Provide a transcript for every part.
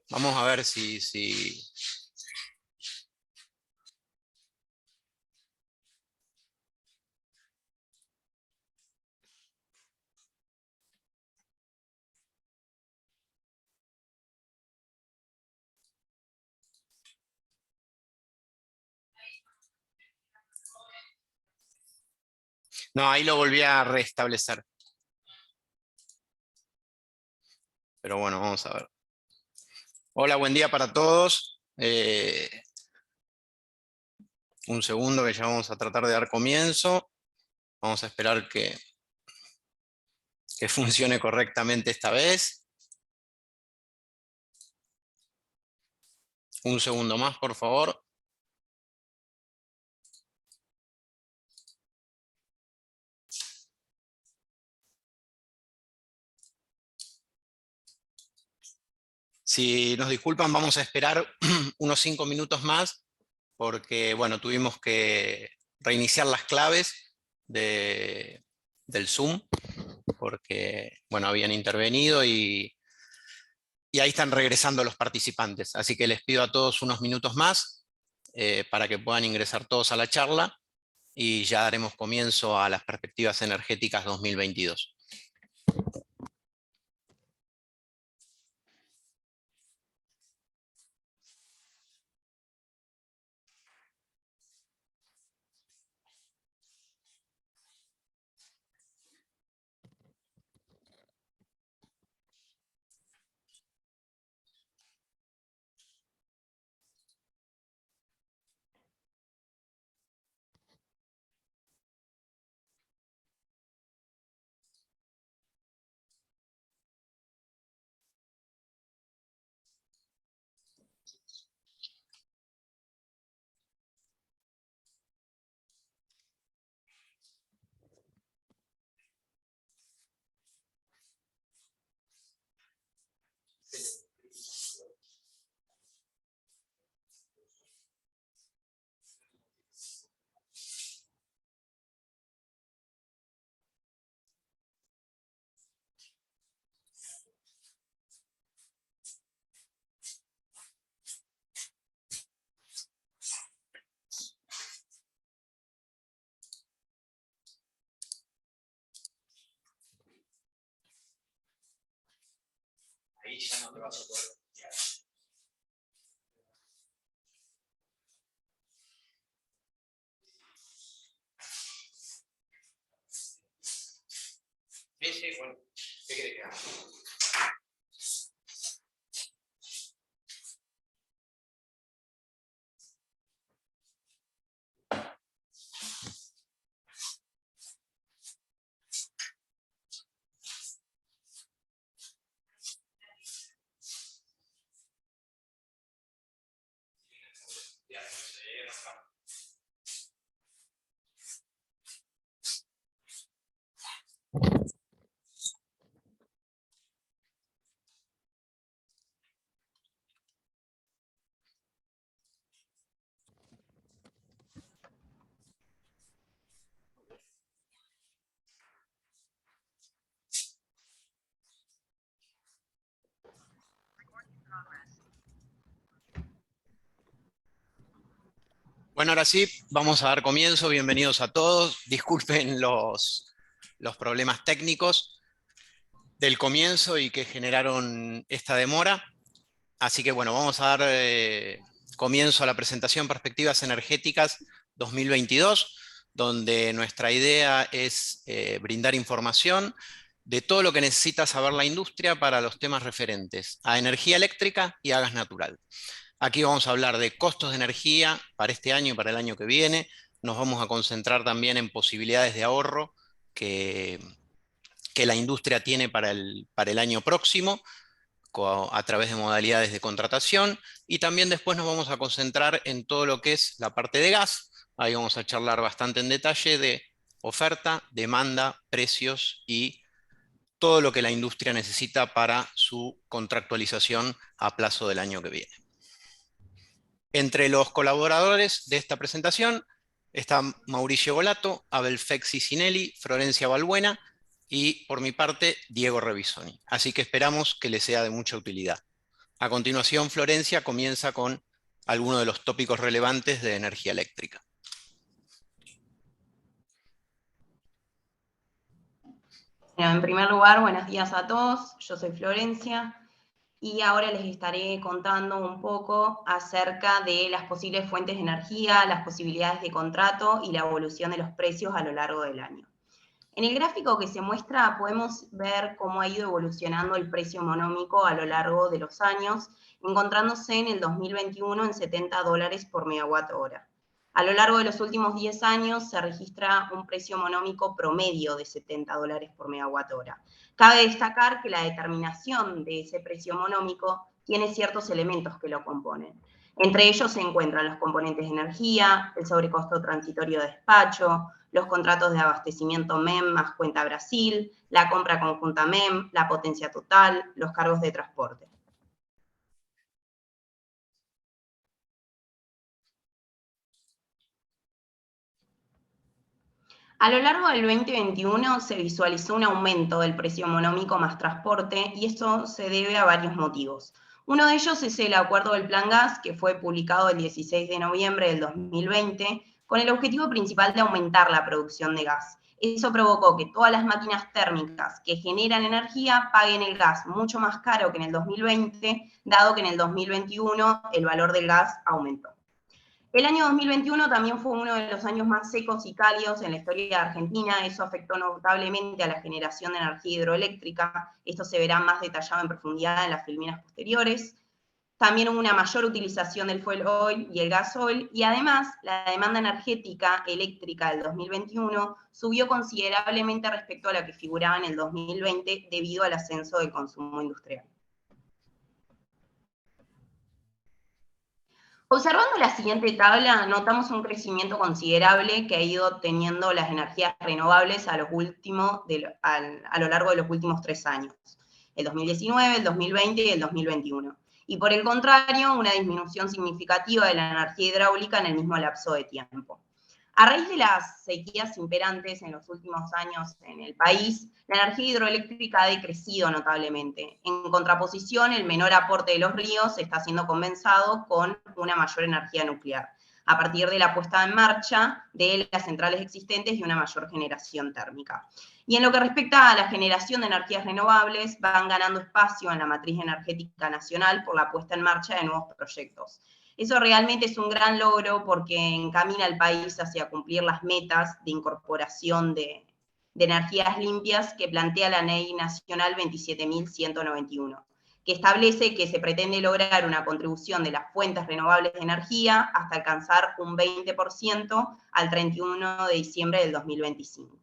Vamos a ver si... No, ahí lo volví a restablecer. Pero bueno, vamos a ver. Hola, buen día para todos. Un segundo que ya vamos a tratar de dar comienzo. Vamos a esperar que funcione correctamente esta vez. Un segundo más, por favor. Si nos disculpan, vamos a esperar unos 5 minutos más porque, bueno, tuvimos que reiniciar las claves del Zoom porque, bueno, habían intervenido y ahí están regresando los participantes. Así que les pido a todos unos minutos más para que puedan ingresar todos a la charla y ya daremos comienzo a las perspectivas energéticas 2022. Ahí ya no te vas a poder. Sí, sí, bueno, ¿qué querés que haga? Bueno, ahora sí, vamos a dar comienzo. Bienvenidos a todos. Disculpen los problemas técnicos del comienzo y que generaron esta demora. Así que bueno, vamos a dar comienzo a la presentación Perspectivas Energéticas 2022, donde nuestra idea es brindar información de todo lo que necesita saber la industria para los temas referentes a energía eléctrica y a gas natural. Aquí vamos a hablar de costos de energía para este año y para el año que viene. Nos vamos a concentrar también en posibilidades de ahorro que la industria tiene para el año próximo a través de modalidades de contratación, y también después nos vamos a concentrar en todo lo que es la parte de gas. Ahí vamos a charlar bastante en detalle de oferta, demanda, precios y todo lo que la industria necesita para su contractualización a plazo del año que viene. Entre los colaboradores de esta presentación está Mauricio Golato, Abel Fexi Sinelli, Florencia Balbuena y por mi parte, Diego Revisoni. Así que esperamos que les sea de mucha utilidad. A continuación, Florencia comienza con algunos de los tópicos relevantes de energía eléctrica. Bueno, en primer lugar, buenos días a todos. Yo soy Florencia y ahora les estaré contando un poco acerca de las posibles fuentes de energía, las posibilidades de contrato y la evolución de los precios a lo largo del año. En el gráfico que se muestra podemos ver cómo ha ido evolucionando el precio monómico a lo largo de los años, encontrándose en el 2021 en $70 por megawatt hora. A lo largo de los últimos 10 años se registra un precio monómico promedio de $70 por megawatt hora. Cabe destacar que la determinación de ese precio monómico tiene ciertos elementos que lo componen. Entre ellos se encuentran los componentes de energía, el sobrecosto transitorio de despacho, los contratos de abastecimiento MEM más cuenta Brasil, la compra conjunta MEM, la potencia total, los cargos de transporte. A lo largo del 2021 se visualizó un aumento del precio monómico más transporte y esto se debe a varios motivos. Uno de ellos es el acuerdo del Plan Gas que fue publicado el 16 de noviembre del 2020 con el objetivo principal de aumentar la producción de gas. Eso provocó que todas las máquinas térmicas que generan energía paguen el gas mucho más caro que en el 2020, dado que en el 2021 el valor del gas aumentó. El año 2021 también fue uno de los años más secos y cálidos en la historia de Argentina. Eso afectó notablemente a la generación de energía hidroeléctrica. Esto se verá más detallado en profundidad en las filminas posteriores. También hubo una mayor utilización del fuel oil y el gas oil, y además la demanda energética eléctrica del 2021 subió considerablemente respecto a la que figuraba en el 2020 debido al ascenso del consumo industrial. Observando la siguiente tabla, notamos un crecimiento considerable que ha ido teniendo las energías renovables a lo largo de los últimos 3 años, el 2019, el 2020 y el 2021. Y por el contrario, una disminución significativa de la energía hidráulica en el mismo lapso de tiempo. A raíz de las sequías imperantes en los últimos años en el país, la energía hidroeléctrica ha decrecido notablemente. En contraposición, el menor aporte de los ríos está siendo compensado con una mayor energía nuclear, a partir de la puesta en marcha de las centrales existentes y una mayor generación térmica. Y en lo que respecta a la generación de energías renovables, van ganando espacio en la matriz energética nacional por la puesta en marcha de nuevos proyectos. Eso realmente es un gran logro porque encamina al país hacia cumplir las metas de incorporación de energías limpias que plantea la Ley Nacional 27.191, que establece que se pretende lograr una contribución de las fuentes renovables de energía hasta alcanzar un 20% al 31 de diciembre del 2025.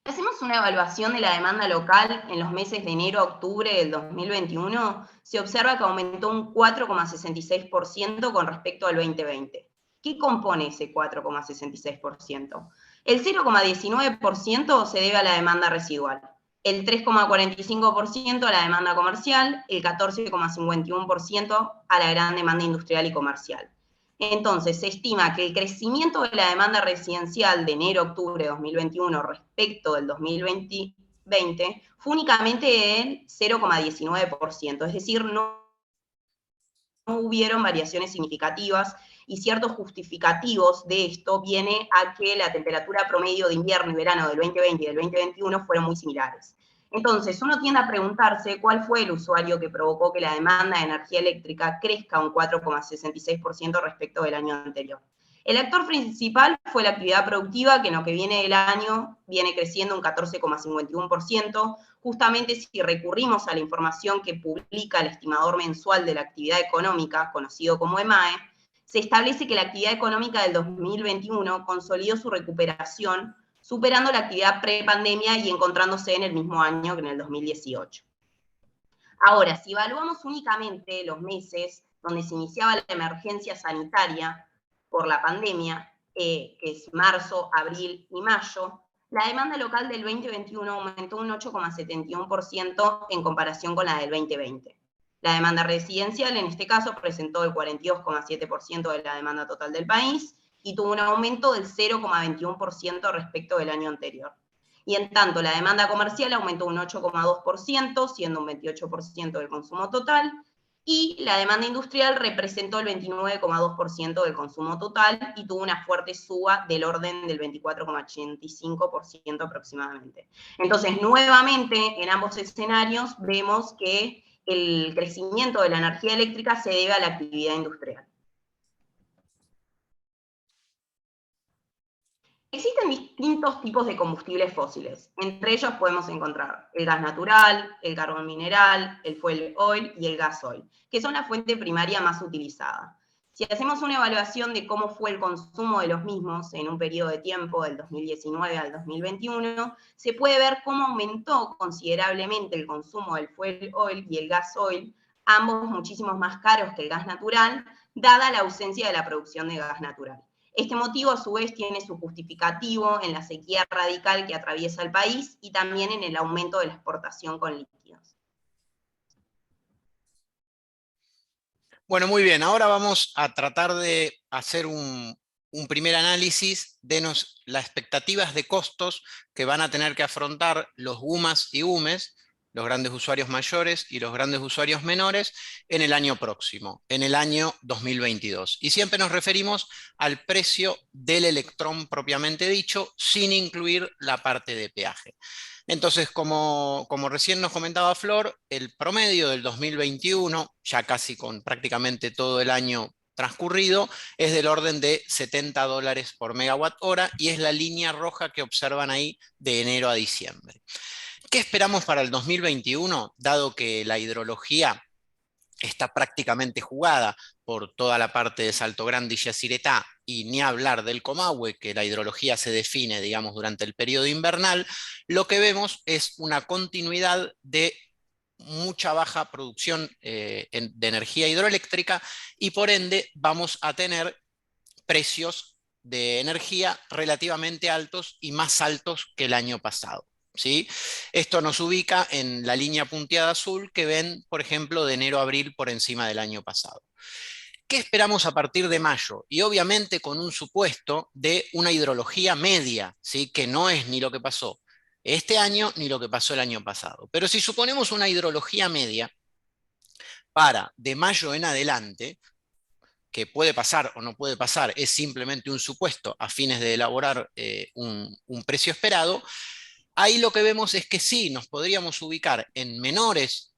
Hacemos una evaluación de la demanda local en los meses de enero a octubre del 2021, se observa que aumentó un 4,66% con respecto al 2020. ¿Qué compone ese 4,66%? El 0,19% se debe a la demanda residual, el 3,45% a la demanda comercial, el 14,51% a la gran demanda industrial y comercial. Entonces, se estima que el crecimiento de la demanda residencial de enero a octubre de 2021 respecto del 2020 fue únicamente del 0,19%, es decir, no hubieron variaciones significativas y ciertos justificativos de esto viene a que la temperatura promedio de invierno y verano del 2020 y del 2021 fueron muy similares. Entonces, uno tiende a preguntarse cuál fue el usuario que provocó que la demanda de energía eléctrica crezca un 4,66% respecto del año anterior. El actor principal fue la actividad productiva, que en lo que viene del año viene creciendo un 14,51%. Justamente si recurrimos a la información que publica el estimador mensual de la actividad económica, conocido como EMAE, se establece que la actividad económica del 2021 consolidó su recuperación, superando la actividad prepandemia y encontrándose en el mismo año que en el 2018. Ahora, si evaluamos únicamente los meses donde se iniciaba la emergencia sanitaria por la pandemia, que es marzo, abril y mayo, la demanda local del 2021 aumentó un 8,71% en comparación con la del 2020. La demanda residencial, en este caso, presentó el 42,7% de la demanda total del país, y tuvo un aumento del 0,21% respecto del año anterior. Y en tanto, la demanda comercial aumentó un 8,2%, siendo un 28% del consumo total, y la demanda industrial representó el 29,2% del consumo total y tuvo una fuerte suba del orden del 24,85% aproximadamente. Entonces, nuevamente, en ambos escenarios vemos que el crecimiento de la energía eléctrica se debe a la actividad industrial. Existen distintos tipos de combustibles fósiles. Entre ellos podemos encontrar el gas natural, el carbón mineral, el fuel oil y el gasoil, que son la fuente primaria más utilizada. Si hacemos una evaluación de cómo fue el consumo de los mismos en un periodo de tiempo del 2019 al 2021, se puede ver cómo aumentó considerablemente el consumo del fuel oil y el gasoil, ambos muchísimos más caros que el gas natural, dada la ausencia de la producción de gas natural. Este motivo, a su vez, tiene su justificativo en la sequía radical que atraviesa el país y también en el aumento de la exportación con líquidos. Bueno, muy bien. Ahora vamos a tratar de hacer un primer análisis de las expectativas de costos que van a tener que afrontar los UMAS y UMES, los grandes usuarios mayores y los grandes usuarios menores, en el año próximo, en el año 2022. Y siempre nos referimos al precio del electrón propiamente dicho, sin incluir la parte de peaje. Entonces, como recién nos comentaba Flor, el promedio del 2021, ya casi con prácticamente todo el año transcurrido, es del orden de $70 por megawatt hora y es la línea roja que observan ahí de enero a diciembre. ¿Qué esperamos para el 2021? Dado que la hidrología está prácticamente jugada por toda la parte de Salto Grande y Yacyretá, y ni hablar del Comahue, que la hidrología se define, digamos, durante el periodo invernal, lo que vemos es una continuidad de mucha baja producción de energía hidroeléctrica y por ende vamos a tener precios de energía relativamente altos y más altos que el año pasado. ¿Sí? Esto nos ubica en la línea punteada azul que ven, por ejemplo, de enero a abril por encima del año pasado. ¿Qué esperamos a partir de mayo? Y obviamente con un supuesto de una hidrología media, ¿sí? Que no es ni lo que pasó este año ni lo que pasó el año pasado. Pero si suponemos una hidrología media para de mayo en adelante, que puede pasar o no puede pasar, es simplemente un supuesto a fines de elaborar un precio esperado, ahí lo que vemos es que sí, nos podríamos ubicar en menores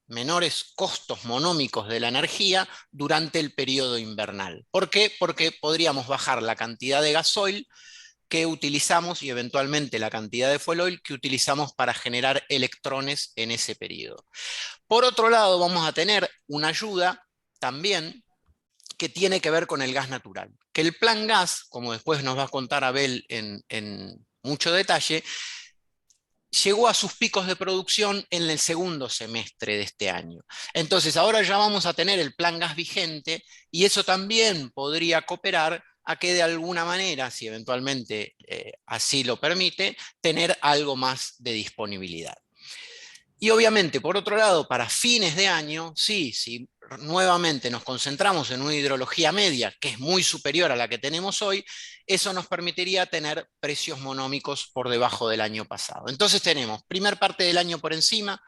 costos monómicos de la energía durante el periodo invernal. ¿Por qué? Porque podríamos bajar la cantidad de gasoil que utilizamos y eventualmente la cantidad de fuel oil que utilizamos para generar electrones en ese periodo. Por otro lado, vamos a tener una ayuda también que tiene que ver con el gas natural. Que el plan gas, como después nos va a contar Abel en mucho detalle, llegó a sus picos de producción en el segundo semestre de este año. Entonces ahora ya vamos a tener el plan gas vigente y eso también podría cooperar a que de alguna manera, si eventualmente así lo permite, tener algo más de disponibilidad. Y obviamente, por otro lado, para fines de año, sí, si nuevamente nos concentramos en una hidrología media, que es muy superior a la que tenemos hoy, eso nos permitiría tener precios monómicos por debajo del año pasado. Entonces tenemos primer parte del año por encima,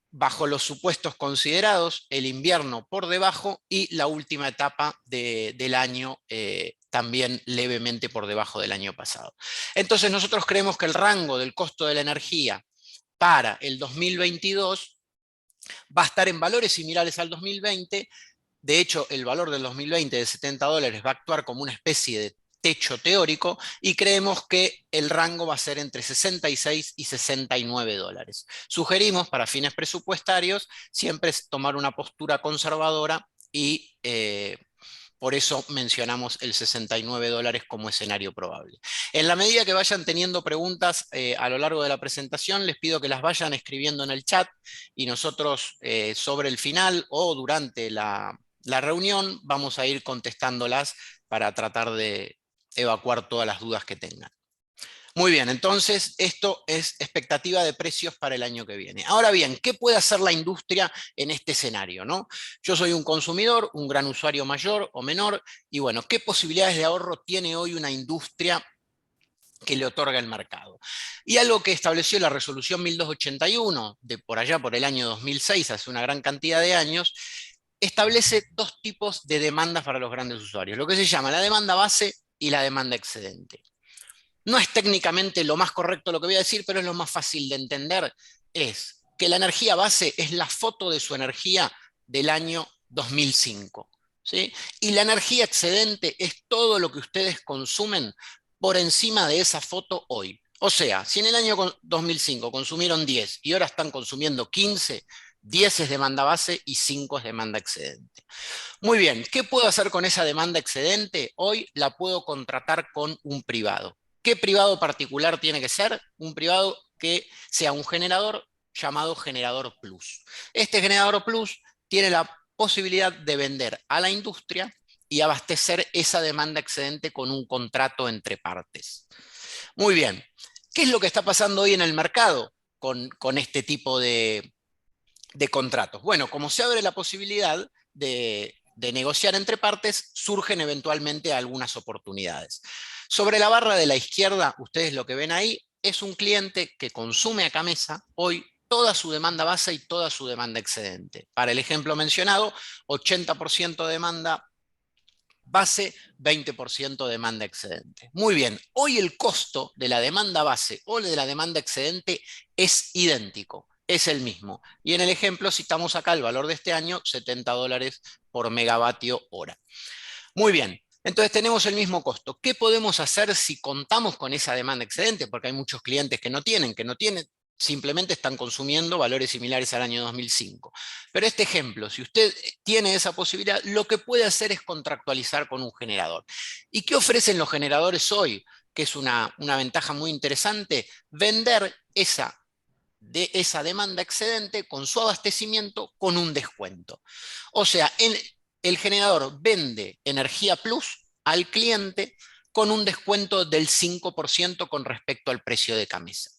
bajo los supuestos considerados, el invierno por debajo y la última etapa del año también levemente por debajo del año pasado. Entonces nosotros creemos que el rango del costo de la energía para el 2022 va a estar en valores similares al 2020. De hecho, el valor del 2020 de $70 va a actuar como una especie de techo teórico y creemos que el rango va a ser entre 66 y $69. Sugerimos para fines presupuestarios siempre tomar una postura conservadora y por eso mencionamos el $69 como escenario probable. En la medida que vayan teniendo preguntas a lo largo de la presentación, les pido que las vayan escribiendo en el chat y nosotros sobre el final o durante la reunión vamos a ir contestándolas para tratar de evacuar todas las dudas que tengan. Muy bien, entonces esto es expectativa de precios para el año que viene. Ahora bien, ¿qué puede hacer la industria en este escenario, ¿no? Yo soy un consumidor, un gran usuario mayor o menor, y bueno, ¿qué posibilidades de ahorro tiene hoy una industria que le otorga el mercado? Y algo que estableció la resolución 1281 de por allá por el año 2006, hace una gran cantidad de años, establece dos tipos de demandas para los grandes usuarios, lo que se llama la demanda base y la demanda excedente. No es técnicamente lo más correcto lo que voy a decir, pero es lo más fácil de entender, es que la energía base es la foto de su energía del año 2005, ¿sí? Y la energía excedente es todo lo que ustedes consumen por encima de esa foto hoy. O sea, si en el año 2005 consumieron 10 y ahora están consumiendo 15, 10 es demanda base y 5 es demanda excedente. Muy bien, ¿qué puedo hacer con esa demanda excedente? Hoy la puedo contratar con un privado. ¿Qué privado particular tiene que ser? Un privado que sea un generador llamado generador plus. Este generador plus tiene la posibilidad de vender a la industria y abastecer esa demanda excedente con un contrato entre partes. Muy bien, ¿qué es lo que está pasando hoy en el mercado con este tipo de contratos? Bueno, como se abre la posibilidad de negociar entre partes, surgen eventualmente algunas oportunidades. Sobre la barra de la izquierda, ustedes lo que ven ahí es un cliente que consume a Gamesa hoy toda su demanda base y toda su demanda excedente. Para el ejemplo mencionado, 80% de demanda base, 20% demanda excedente. Muy bien, hoy el costo de la demanda base o de la demanda excedente es idéntico, es el mismo. Y en el ejemplo citamos acá el valor de este año, $70 por megavatio hora. Muy bien, entonces tenemos el mismo costo. ¿Qué podemos hacer si contamos con esa demanda excedente? Porque hay muchos clientes que no tienen, simplemente están consumiendo valores similares al año 2005. Pero este ejemplo, si usted tiene esa posibilidad, lo que puede hacer es contractualizar con un generador. ¿Y qué ofrecen los generadores hoy? Que es una ventaja muy interesante, vender esa demanda excedente con su abastecimiento con un descuento. O sea, el generador vende energía plus al cliente con un descuento del 5% con respecto al precio de Gamesa.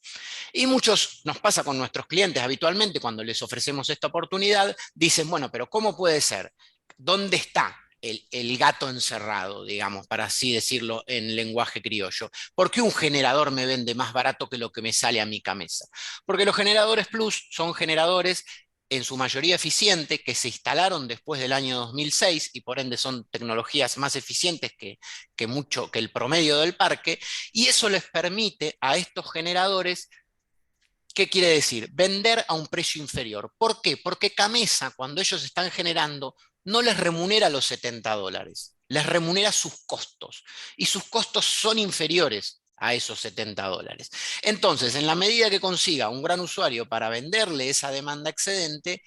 Y muchos nos pasa con nuestros clientes habitualmente cuando les ofrecemos esta oportunidad, dicen, bueno, pero ¿cómo puede ser? ¿Dónde está el gato encerrado, digamos, para así decirlo en lenguaje criollo? ¿Por qué un generador me vende más barato que lo que me sale a mi Gamesa? Porque los generadores plus son generadores en su mayoría eficientes, que se instalaron después del año 2006 y por ende son tecnologías más eficientes que el promedio del parque, y eso les permite a estos generadores. ¿Qué quiere decir? Vender a un precio inferior. ¿Por qué? Porque Gamesa, cuando ellos están generando, no les remunera los $70, les remunera sus costos. Y sus costos son inferiores a esos $70. Entonces, en la medida que consiga un gran usuario para venderle esa demanda excedente,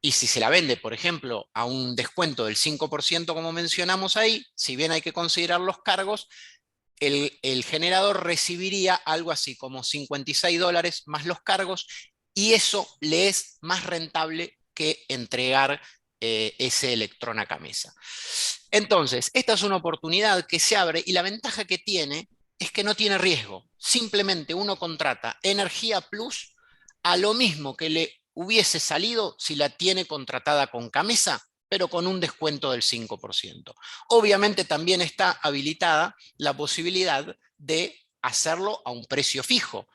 y si se la vende, por ejemplo, a un descuento del 5%, como mencionamos ahí, si bien hay que considerar los cargos, el generador recibiría algo así como $56 más los cargos, y eso le es más rentable que entregar ese electrón a Gamesa. Entonces, esta es una oportunidad que se abre y la ventaja que tiene es que no tiene riesgo. Simplemente uno contrata energía plus a lo mismo que le hubiese salido si la tiene contratada con Gamesa, pero con un descuento del 5%. Obviamente también está habilitada la posibilidad de hacerlo a un precio fijo.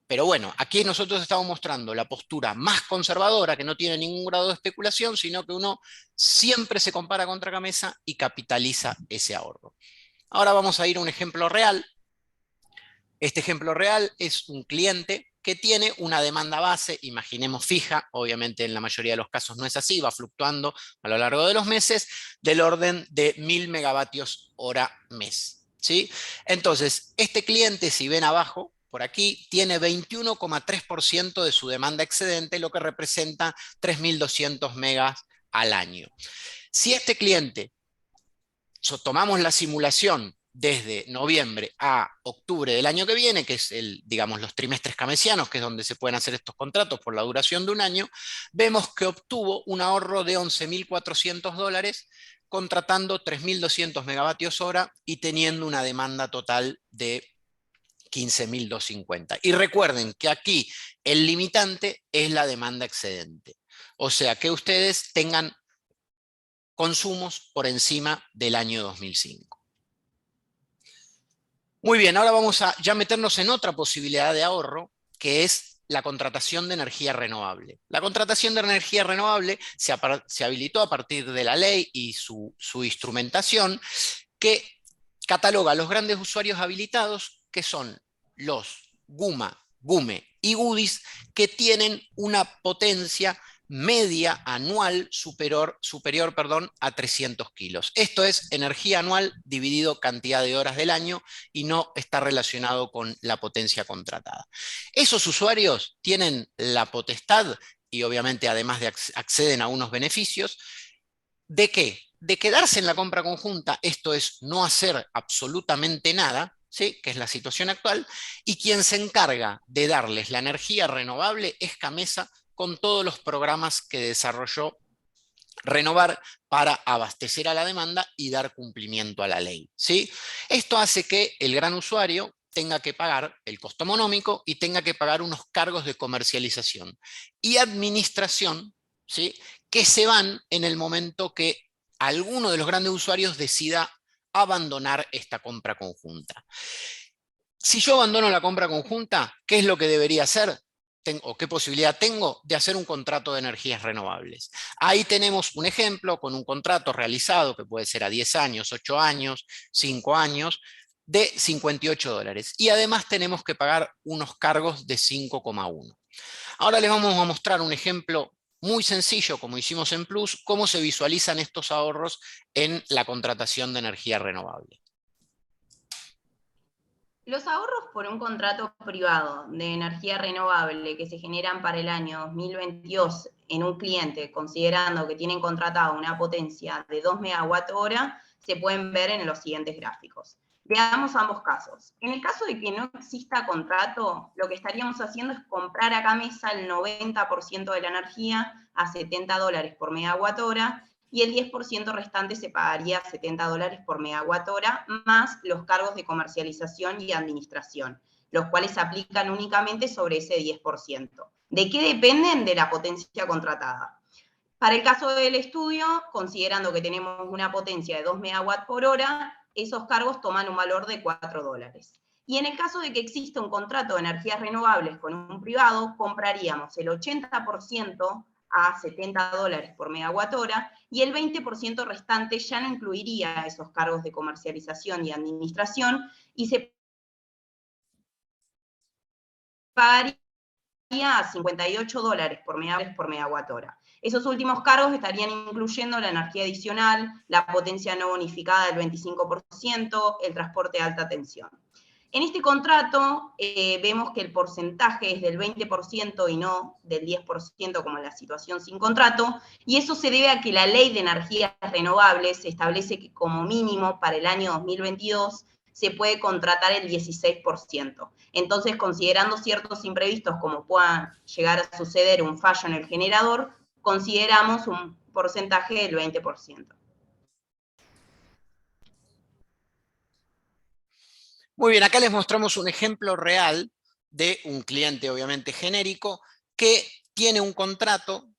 Pero bueno, aquí nosotros estamos mostrando la postura más conservadora, que no tiene ningún grado de especulación, sino que uno siempre se compara contra Gamesa y capitaliza ese ahorro. Ahora vamos a ir a un ejemplo real. Este ejemplo real es un cliente que tiene una demanda base, imaginemos fija, obviamente en la mayoría de los casos no es así, va fluctuando a lo largo de los meses, del orden de 1000 megavatios hora mes, ¿sí? Entonces, este cliente, si ven abajo, por aquí, tiene 21,3% de su demanda excedente, lo que representa 3200 megas al año. Si este cliente, tomamos la simulación desde noviembre a octubre del año que viene, que es digamos, los trimestres gamesianos, que es donde se pueden hacer estos contratos por la duración de un año, vemos que obtuvo un ahorro de $11.400 contratando 3200 megavatios hora y teniendo una demanda total de 15.250. Y recuerden que aquí el limitante es la demanda excedente. O sea, que ustedes tengan consumos por encima del año 2005. Muy bien, ahora vamos a ya meternos en otra posibilidad de ahorro, que es la contratación de energía renovable. La contratación de energía renovable se habilitó a partir de la ley y su instrumentación, que cataloga a los grandes usuarios habilitados, que son los GUMA, GUME y GUDIS, que tienen una potencia media anual superior a 300 kilos. Esto es energía anual dividido cantidad de horas del año y no está relacionado con la potencia contratada. Esos usuarios tienen la potestad, y obviamente además acceden a unos beneficios, ¿de qué? De quedarse en la compra conjunta, esto es no hacer absolutamente nada, ¿sí? Que es la situación actual, y quien se encarga de darles la energía renovable es Camesa, con todos los programas que desarrolló Renovar para abastecer a la demanda y dar cumplimiento a la ley, ¿sí? Esto hace que el gran usuario tenga que pagar el costo monómico y tenga que pagar unos cargos de comercialización y administración, ¿sí? Que se van en el momento que alguno de los grandes usuarios decida abandonar esta compra conjunta. Si yo abandono la compra conjunta, ¿qué es lo que debería hacer? ¿O qué posibilidad tengo de hacer un contrato de energías renovables? Ahí tenemos un ejemplo con un contrato realizado que puede ser a 10 años, 8 años, 5 años, de $58. Y además tenemos que pagar unos cargos de 5,1. Ahora les vamos a mostrar un ejemplo muy sencillo, como hicimos en Plus, cómo se visualizan estos ahorros en la contratación de energía renovable. Los ahorros por un contrato privado de energía renovable que se generan para el año 2022 en un cliente, considerando que tienen contratado una potencia de 2 MWh, se pueden ver en los siguientes gráficos. Veamos ambos casos. En el caso de que no exista contrato, lo que estaríamos haciendo es comprar a Camesa el 90% de la energía a $70 por MWh, y el 10% restante se pagaría $70 por MWh, más los cargos de comercialización y administración, los cuales se aplican únicamente sobre ese 10%. ¿De qué dependen? De la potencia contratada. Para el caso del estudio, considerando que tenemos una potencia de 2 MW por hora, esos cargos toman un valor de $4. Y en el caso de que exista un contrato de energías renovables con un privado, compraríamos el 80% a $70 por MWh, y el 20% restante ya no incluiría esos cargos de comercialización y administración, y se pagaría a $58 por MWh. Esos últimos cargos estarían incluyendo la energía adicional, la potencia no bonificada del 25%, el transporte de alta tensión. En este contrato vemos que el porcentaje es del 20% y no del 10% como en la situación sin contrato, y eso se debe a que la ley de energías renovables establece que como mínimo para el año 2022 se puede contratar el 16%. Entonces, considerando ciertos imprevistos como puedan llegar a suceder un fallo en el generador, consideramos un porcentaje del 20%. Muy bien, acá les mostramos un ejemplo real de un cliente obviamente genérico que tiene un contrato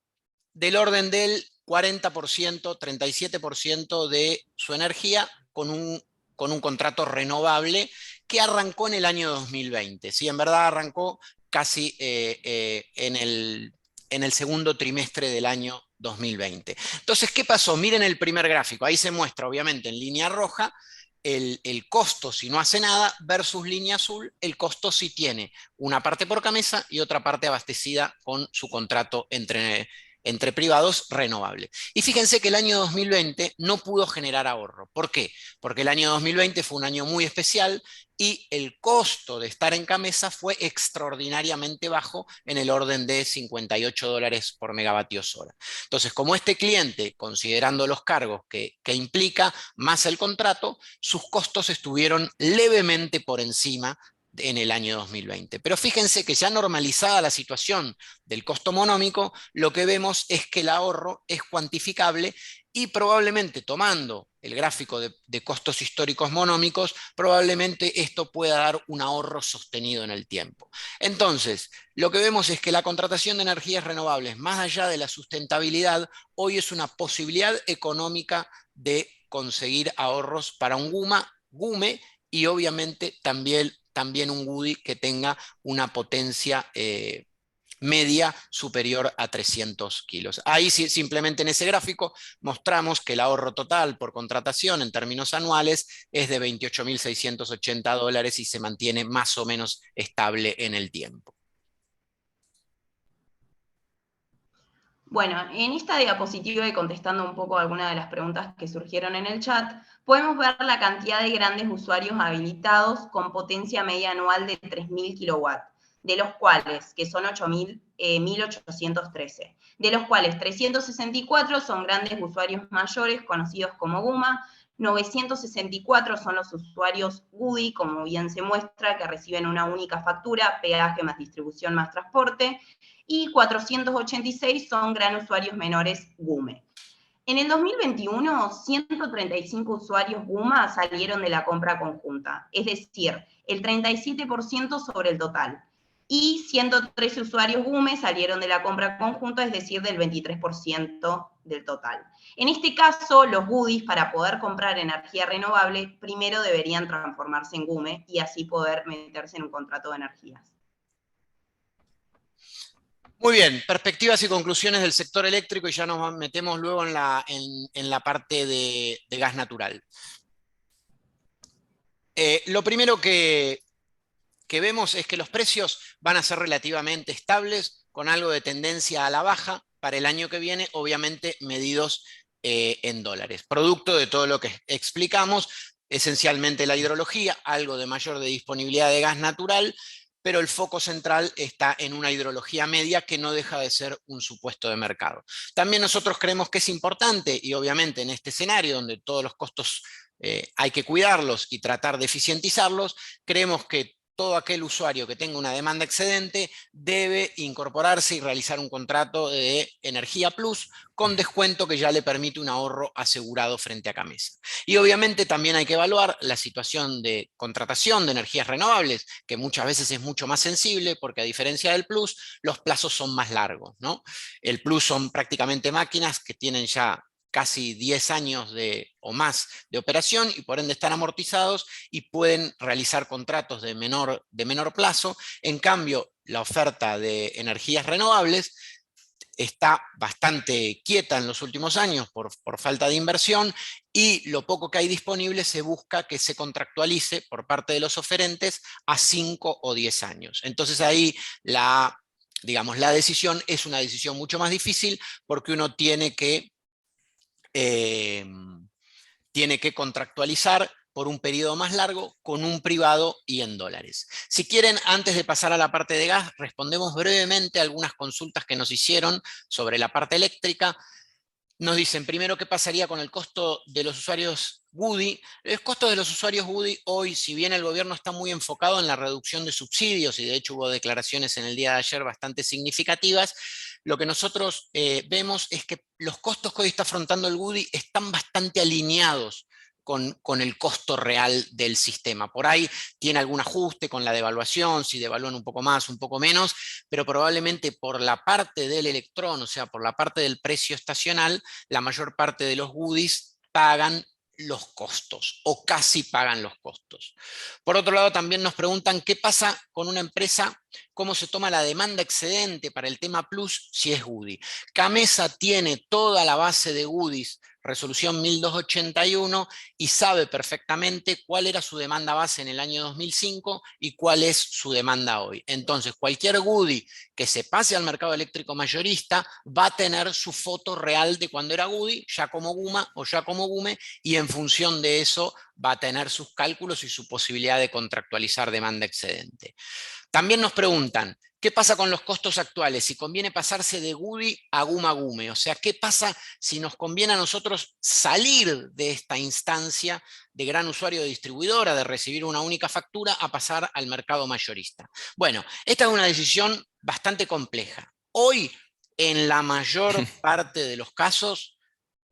del orden del 40%, 37% de su energía con un contrato renovable que arrancó en el año 2020. Sí, en verdad arrancó casi en el segundo trimestre del año 2020. Entonces, ¿qué pasó? Miren el primer gráfico. Ahí se muestra, obviamente, en línea roja, el costo si no hace nada versus línea azul, el costo si tiene una parte por Camesa y otra parte abastecida con su contrato entre privados renovable. Y fíjense que el año 2020 no pudo generar ahorro. ¿Por qué? Porque el año 2020 fue un año muy especial y el costo de estar en Camesa fue extraordinariamente bajo, en el orden de $58 por megavatios hora. Entonces, como este cliente, considerando los cargos que implica más el contrato, sus costos estuvieron levemente por encima en el año 2020. Pero fíjense que ya normalizada la situación del costo monómico, lo que vemos es que el ahorro es cuantificable Y probablemente tomando el gráfico de costos históricos monómicos, probablemente esto pueda dar un ahorro sostenido en el tiempo. Entonces, lo que vemos es que la contratación de energías renovables, más allá de la sustentabilidad, hoy es una posibilidad económica de conseguir ahorros para un GUME y obviamente también un GUDI que tenga una potencia media superior a 300 kilos. Ahí simplemente en ese gráfico mostramos que el ahorro total por contratación en términos anuales es de $28.680 y se mantiene más o menos estable en el tiempo. Bueno, en esta diapositiva y contestando un poco algunas de las preguntas que surgieron en el chat, podemos ver la cantidad de grandes usuarios habilitados con potencia media anual de 3.000 kilowatts, de los cuales, que son 1.813, de los cuales 364 son grandes usuarios mayores, conocidos como GUMA, 964 son los usuarios GUDI, como bien se muestra, que reciben una única factura, peaje más distribución más transporte, y 486 son gran usuarios menores GUME. En el 2021, 135 usuarios GUMA salieron de la compra conjunta, es decir, el 37% sobre el total. Y 113 usuarios GUME salieron de la compra conjunta, es decir, del 23% del total. En este caso, los GUDIs, para poder comprar energía renovable, primero deberían transformarse en GUME y así poder meterse en un contrato de energías. Muy bien, perspectivas y conclusiones del sector eléctrico y ya nos metemos luego en la parte de gas natural. Lo primero que vemos es que los precios van a ser relativamente estables, con algo de tendencia a la baja para el año que viene, obviamente medidos en dólares. Producto de todo lo que explicamos, esencialmente la hidrología, algo de mayor de disponibilidad de gas natural, pero el foco central está en una hidrología media que no deja de ser un supuesto de mercado. También nosotros creemos que es importante, y obviamente en este escenario donde todos los costos hay que cuidarlos y tratar de eficientizarlos, creemos que todo aquel usuario que tenga una demanda excedente debe incorporarse y realizar un contrato de energía plus con descuento que ya le permite un ahorro asegurado frente a Camesa. Y obviamente también hay que evaluar la situación de contratación de energías renovables, que muchas veces es mucho más sensible porque a diferencia del plus, los plazos son más largos, ¿no? El plus son prácticamente máquinas que tienen ya casi 10 años o más de operación y por ende están amortizados y pueden realizar contratos de menor plazo. En cambio, la oferta de energías renovables está bastante quieta en los últimos años por falta de inversión y lo poco que hay disponible se busca que se contractualice por parte de los oferentes a 5 o 10 años. Entonces ahí digamos, la decisión es una decisión mucho más difícil porque uno tiene que contractualizar por un periodo más largo con un privado y en dólares. Si quieren, antes de pasar a la parte de gas, respondemos brevemente a algunas consultas que nos hicieron sobre la parte eléctrica. Nos dicen primero qué pasaría con el costo de los usuarios GUDI. El costo de los usuarios GUDI hoy, si bien el gobierno está muy enfocado en la reducción de subsidios, y de hecho hubo declaraciones en el día de ayer bastante significativas, lo que nosotros vemos es que los costos que hoy está afrontando el GUDI están bastante alineados con el costo real del sistema. Por ahí tiene algún ajuste con la devaluación, si devalúan un poco más, un poco menos, pero probablemente por la parte del electrón, o sea, por la parte del precio estacional, la mayor parte de los goodies pagan los costos o casi pagan los costos. Por otro lado, también nos preguntan qué pasa con una empresa, cómo se toma la demanda excedente para el tema plus si es goodie. Camesa tiene toda la base de goodies, resolución 1281, y sabe perfectamente cuál era su demanda base en el año 2005 y cuál es su demanda hoy. Entonces, cualquier goodie que se pase al mercado eléctrico mayorista va a tener su foto real de cuando era goodie, ya como GUMA o ya como GUME, y en función de eso va a tener sus cálculos y su posibilidad de contractualizar demanda excedente. También nos preguntan, ¿qué pasa con los costos actuales? Si conviene pasarse de GUDI a GUMA GUME. O sea, ¿qué pasa si nos conviene a nosotros salir de esta instancia de gran usuario de distribuidora, de recibir una única factura, a pasar al mercado mayorista? Bueno, esta es una decisión bastante compleja. Hoy, en la mayor parte de los casos,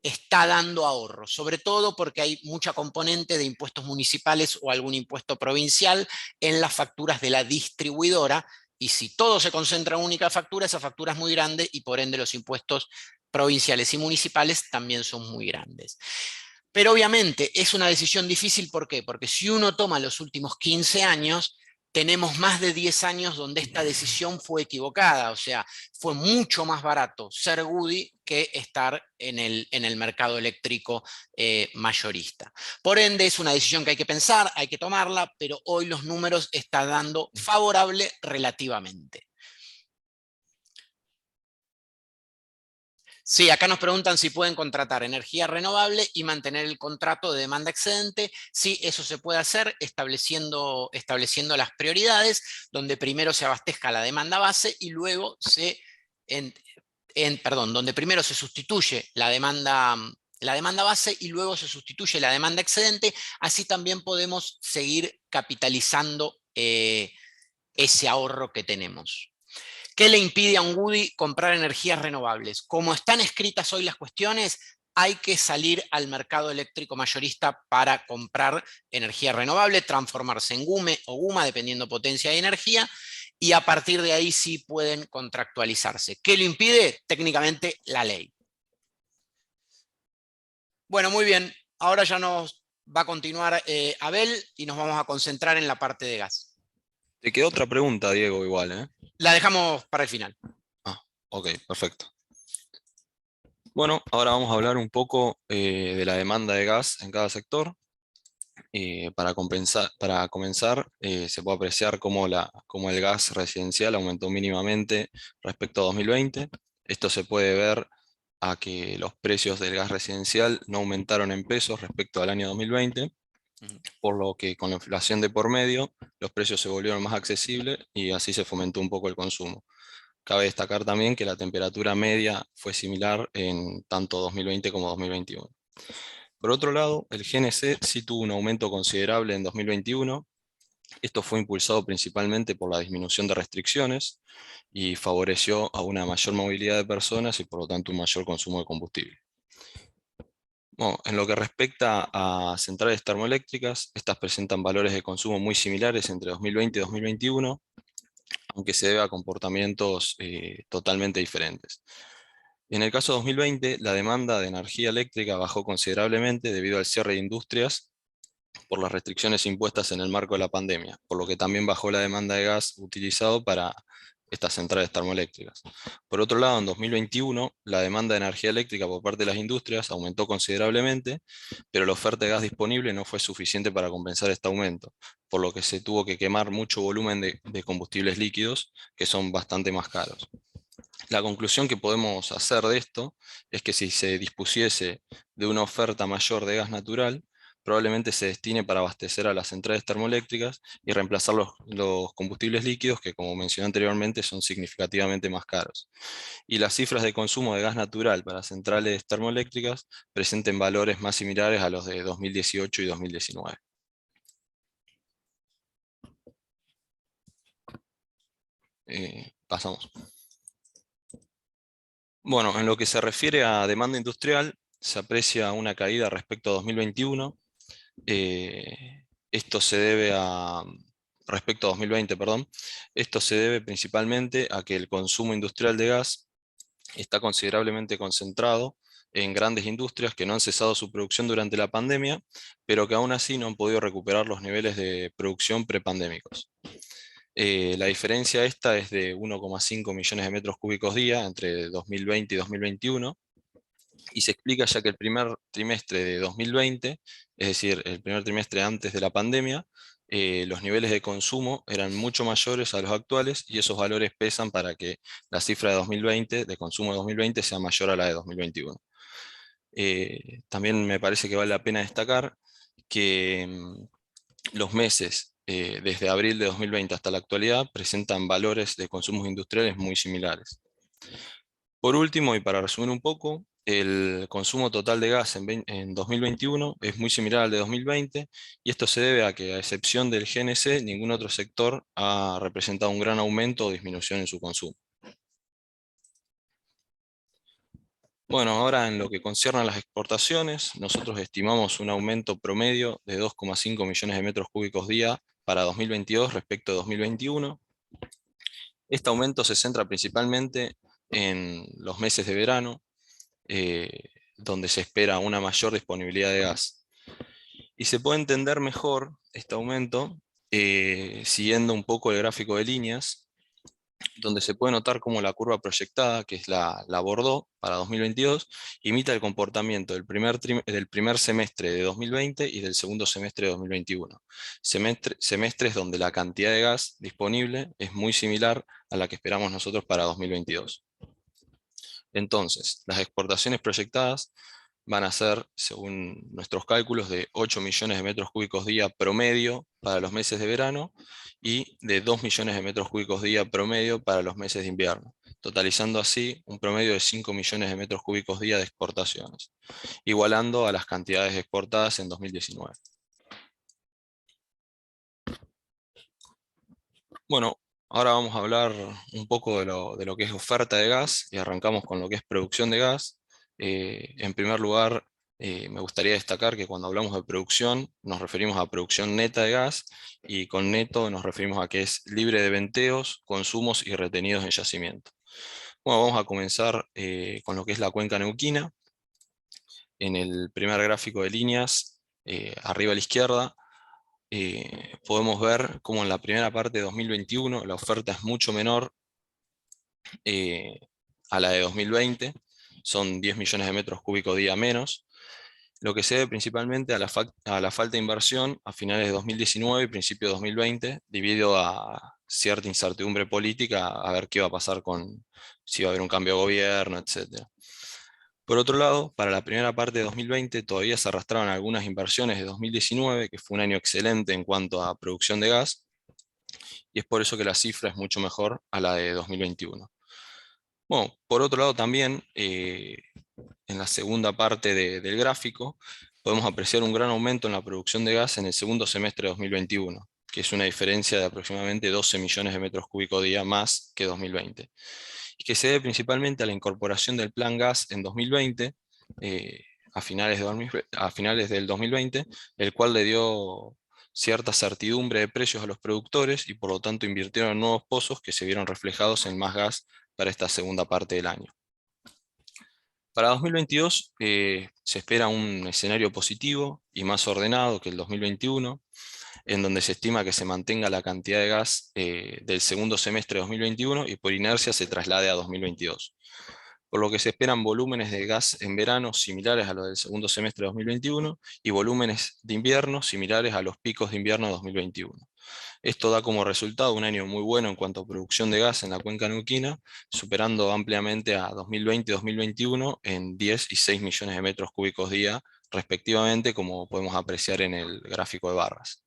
está dando ahorro, sobre todo porque hay mucha componente de impuestos municipales o algún impuesto provincial en las facturas de la distribuidora, y si todo se concentra en una única factura, esa factura es muy grande y por ende los impuestos provinciales y municipales también son muy grandes. Pero obviamente es una decisión difícil, ¿por qué? Porque si uno toma los últimos 15 años, tenemos más de 10 años donde esta decisión fue equivocada, o sea, fue mucho más barato ser Goody que estar en el mercado eléctrico mayorista. Por ende, es una decisión que hay que pensar, hay que tomarla, pero hoy los números están dando favorable relativamente. Sí, acá nos preguntan si pueden contratar energía renovable y mantener el contrato de demanda excedente. Sí, eso se puede hacer estableciendo las prioridades, donde primero se abastezca la demanda base y luego donde primero se sustituye la demanda base y luego se sustituye la demanda excedente. Así también podemos seguir capitalizando ese ahorro que tenemos. ¿Qué le impide a un Goody comprar energías renovables? Como están escritas hoy las cuestiones, hay que salir al mercado eléctrico mayorista para comprar energía renovable, transformarse en GUME o GUMA, dependiendo potencia de energía, y a partir de ahí sí pueden contractualizarse. ¿Qué lo impide? Técnicamente la ley. Bueno, muy bien. Ahora ya nos va a continuar Abel y nos vamos a concentrar en la parte de gas. Te quedó otra pregunta, Diego, igual, ¿eh? La dejamos para el final. Ah, ok, perfecto. Bueno, ahora vamos a hablar un poco de la demanda de gas en cada sector. Para comenzar, se puede apreciar cómo el gas residencial aumentó mínimamente respecto a 2020. Esto se puede ver a que los precios del gas residencial no aumentaron en pesos respecto al año 2020, por lo que con la inflación de por medio, los precios se volvieron más accesibles y así se fomentó un poco el consumo. Cabe destacar también que la temperatura media fue similar en tanto 2020 como 2021. Por otro lado, el GNC sí tuvo un aumento considerable en 2021. Esto fue impulsado principalmente por la disminución de restricciones y favoreció a una mayor movilidad de personas y por lo tanto un mayor consumo de combustible. Bueno, en lo que respecta a centrales termoeléctricas, estas presentan valores de consumo muy similares entre 2020 y 2021, aunque se debe a comportamientos totalmente diferentes. En el caso de 2020, la demanda de energía eléctrica bajó considerablemente debido al cierre de industrias por las restricciones impuestas en el marco de la pandemia, por lo que también bajó la demanda de gas utilizado para estas centrales termoeléctricas. Por otro lado, en 2021, la demanda de energía eléctrica por parte de las industrias aumentó considerablemente, pero la oferta de gas disponible no fue suficiente para compensar este aumento, por lo que se tuvo que quemar mucho volumen de combustibles líquidos, que son bastante más caros. La conclusión que podemos hacer de esto es que si se dispusiese de una oferta mayor de gas natural, probablemente se destine para abastecer a las centrales termoeléctricas y reemplazar los combustibles líquidos que, como mencioné anteriormente, son significativamente más caros. Y las cifras de consumo de gas natural para centrales termoeléctricas presenten valores más similares a los de 2018 y 2019. Pasamos. Bueno, en lo que se refiere a demanda industrial, se aprecia una caída respecto a 2021. Esto se debe respecto a 2020, perdón. Esto se debe principalmente a que el consumo industrial de gas está considerablemente concentrado en grandes industrias que no han cesado su producción durante la pandemia, pero que aún así no han podido recuperar los niveles de producción prepandémicos. La diferencia esta es de 1,5 millones de metros cúbicos día entre 2020 y 2021, y se explica ya que el primer trimestre de 2020, es decir, el primer trimestre antes de la pandemia, los niveles de consumo eran mucho mayores a los actuales y esos valores pesan para que la cifra de 2020, de consumo de 2020, sea mayor a la de 2021. También me parece que vale la pena destacar que los meses desde abril de 2020 hasta la actualidad presentan valores de consumos industriales muy similares. Por último, y para resumir un poco, el consumo total de gas en 2021 es muy similar al de 2020, y esto se debe a que, a excepción del GNC, ningún otro sector ha representado un gran aumento o disminución en su consumo. Bueno, ahora en lo que concierne a las exportaciones, nosotros estimamos un aumento promedio de 2,5 millones de metros cúbicos día para 2022 respecto a 2021. Este aumento se centra principalmente en los meses de verano, donde se espera una mayor disponibilidad de gas. Y se puede entender mejor este aumento siguiendo un poco el gráfico de líneas, donde se puede notar cómo la curva proyectada, que es la Bordeaux para 2022, imita el comportamiento del primer semestre de 2020 y del segundo semestre de 2021. Semestres donde la cantidad de gas disponible es muy similar a la que esperamos nosotros para 2022. Entonces, las exportaciones proyectadas van a ser, según nuestros cálculos, de 8 millones de metros cúbicos día promedio para los meses de verano y de 2 millones de metros cúbicos día promedio para los meses de invierno, totalizando así un promedio de 5 millones de metros cúbicos día de exportaciones, igualando a las cantidades exportadas en 2019. Bueno, ahora vamos a hablar un poco de lo que es oferta de gas y arrancamos con lo que es producción de gas. En primer lugar, me gustaría destacar que cuando hablamos de producción nos referimos a producción neta de gas y con neto nos referimos a que es libre de venteos, consumos y retenidos en yacimiento. Bueno, vamos a comenzar con lo que es la cuenca neuquina. En el primer gráfico de líneas, arriba a la izquierda, podemos ver cómo en la primera parte de 2021 la oferta es mucho menor eh, a la de 2020, son 10 millones de metros cúbicos día menos, lo que se debe principalmente a la falta de inversión a finales de 2019 y principio de 2020, debido a cierta incertidumbre política, a ver qué va a pasar con si va a haber un cambio de gobierno, etc. Por otro lado, para la primera parte de 2020 todavía se arrastraban algunas inversiones de 2019, que fue un año excelente en cuanto a producción de gas, y es por eso que la cifra es mucho mejor a la de 2021. Bueno, por otro lado también, en la segunda parte del gráfico, podemos apreciar un gran aumento en la producción de gas en el segundo semestre de 2021, que es una diferencia de aproximadamente 12 millones de metros cúbicos día más que 2020, y que se debe principalmente a la incorporación del Plan Gas en 2020, a finales del 2020, el cual le dio cierta certidumbre de precios a los productores y por lo tanto invirtieron en nuevos pozos que se vieron reflejados en más gas para esta segunda parte del año. Para 2022 se espera un escenario positivo y más ordenado que el 2021, en donde se estima que se mantenga la cantidad de gas del segundo semestre de 2021 y por inercia se traslade a 2022. Por lo que se esperan volúmenes de gas en verano similares a los del segundo semestre de 2021 y volúmenes de invierno similares a los picos de invierno de 2021. Esto da como resultado un año muy bueno en cuanto a producción de gas en la cuenca neuquina, superando ampliamente a 2020 y 2021 en 10 y 6 millones de metros cúbicos día, respectivamente, como podemos apreciar en el gráfico de barras.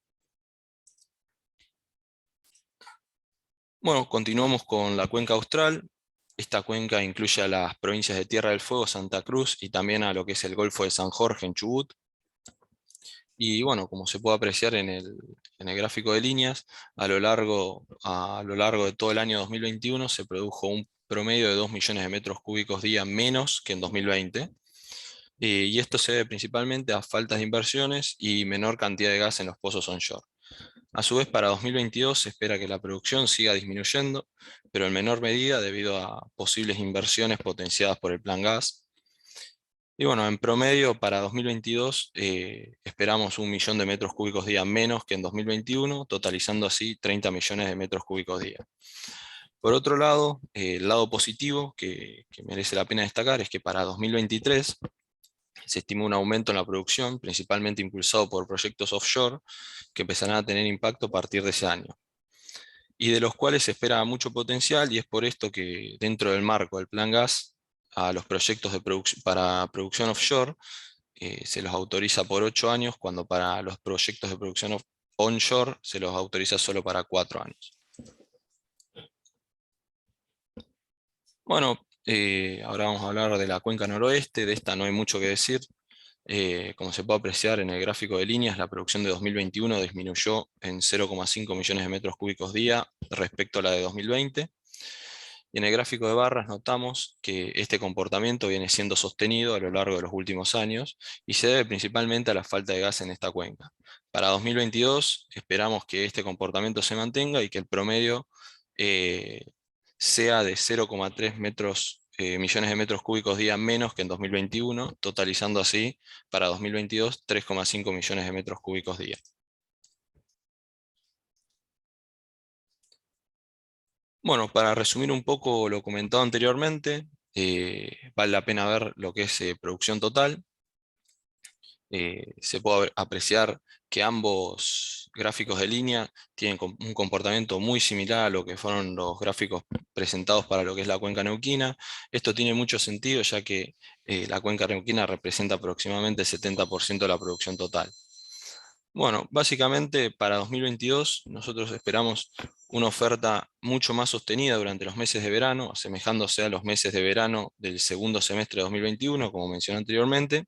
Bueno, continuamos con la cuenca austral. Esta cuenca incluye a las provincias de Tierra del Fuego, Santa Cruz y también a lo que es el Golfo de San Jorge en Chubut. Y bueno, como se puede apreciar en el gráfico de líneas, a lo largo de todo el año 2021 se produjo un promedio de 2 millones de metros cúbicos día menos que en 2020. Y esto se debe principalmente a faltas de inversiones y menor cantidad de gas en los pozos onshore. A su vez, para 2022 se espera que la producción siga disminuyendo, pero en menor medida debido a posibles inversiones potenciadas por el Plan Gas. Y bueno, en promedio para 2022 esperamos 1 millón de metros cúbicos día menos que en 2021, totalizando así 30 millones de metros cúbicos día. Por otro lado, el lado positivo que merece la pena destacar es que para 2023 se estima un aumento en la producción, principalmente impulsado por proyectos offshore, que empezarán a tener impacto a partir de ese año, y de los cuales se espera mucho potencial, y es por esto que dentro del marco del Plan Gas, a los proyectos para producción offshore se los autoriza por 8 años, cuando para los proyectos de producción onshore se los autoriza solo para 4 años. Bueno, ahora vamos a hablar de la cuenca noroeste. De esta no hay mucho que decir. Como se puede apreciar en el gráfico de líneas, la producción de 2021 disminuyó en 0,5 millones de metros cúbicos día respecto a la de 2020. Y en el gráfico de barras notamos que este comportamiento viene siendo sostenido a lo largo de los últimos años y se debe principalmente a la falta de gas en esta cuenca. Para 2022 esperamos que este comportamiento se mantenga y que el promedio sea de 0,3 millones de metros cúbicos día menos que en 2021, totalizando así para 2022 3,5 millones de metros cúbicos día. Bueno, para resumir un poco lo comentado anteriormente, vale la pena ver lo que es producción total. Se puede apreciar que ambos gráficos de línea tienen un comportamiento muy similar a lo que fueron los gráficos presentados para lo que es la cuenca neuquina. Esto tiene mucho sentido, ya que la cuenca neuquina representa aproximadamente el 70% de la producción total. Bueno, básicamente para 2022 nosotros esperamos una oferta mucho más sostenida durante los meses de verano, asemejándose a los meses de verano del segundo semestre de 2021, como mencioné anteriormente,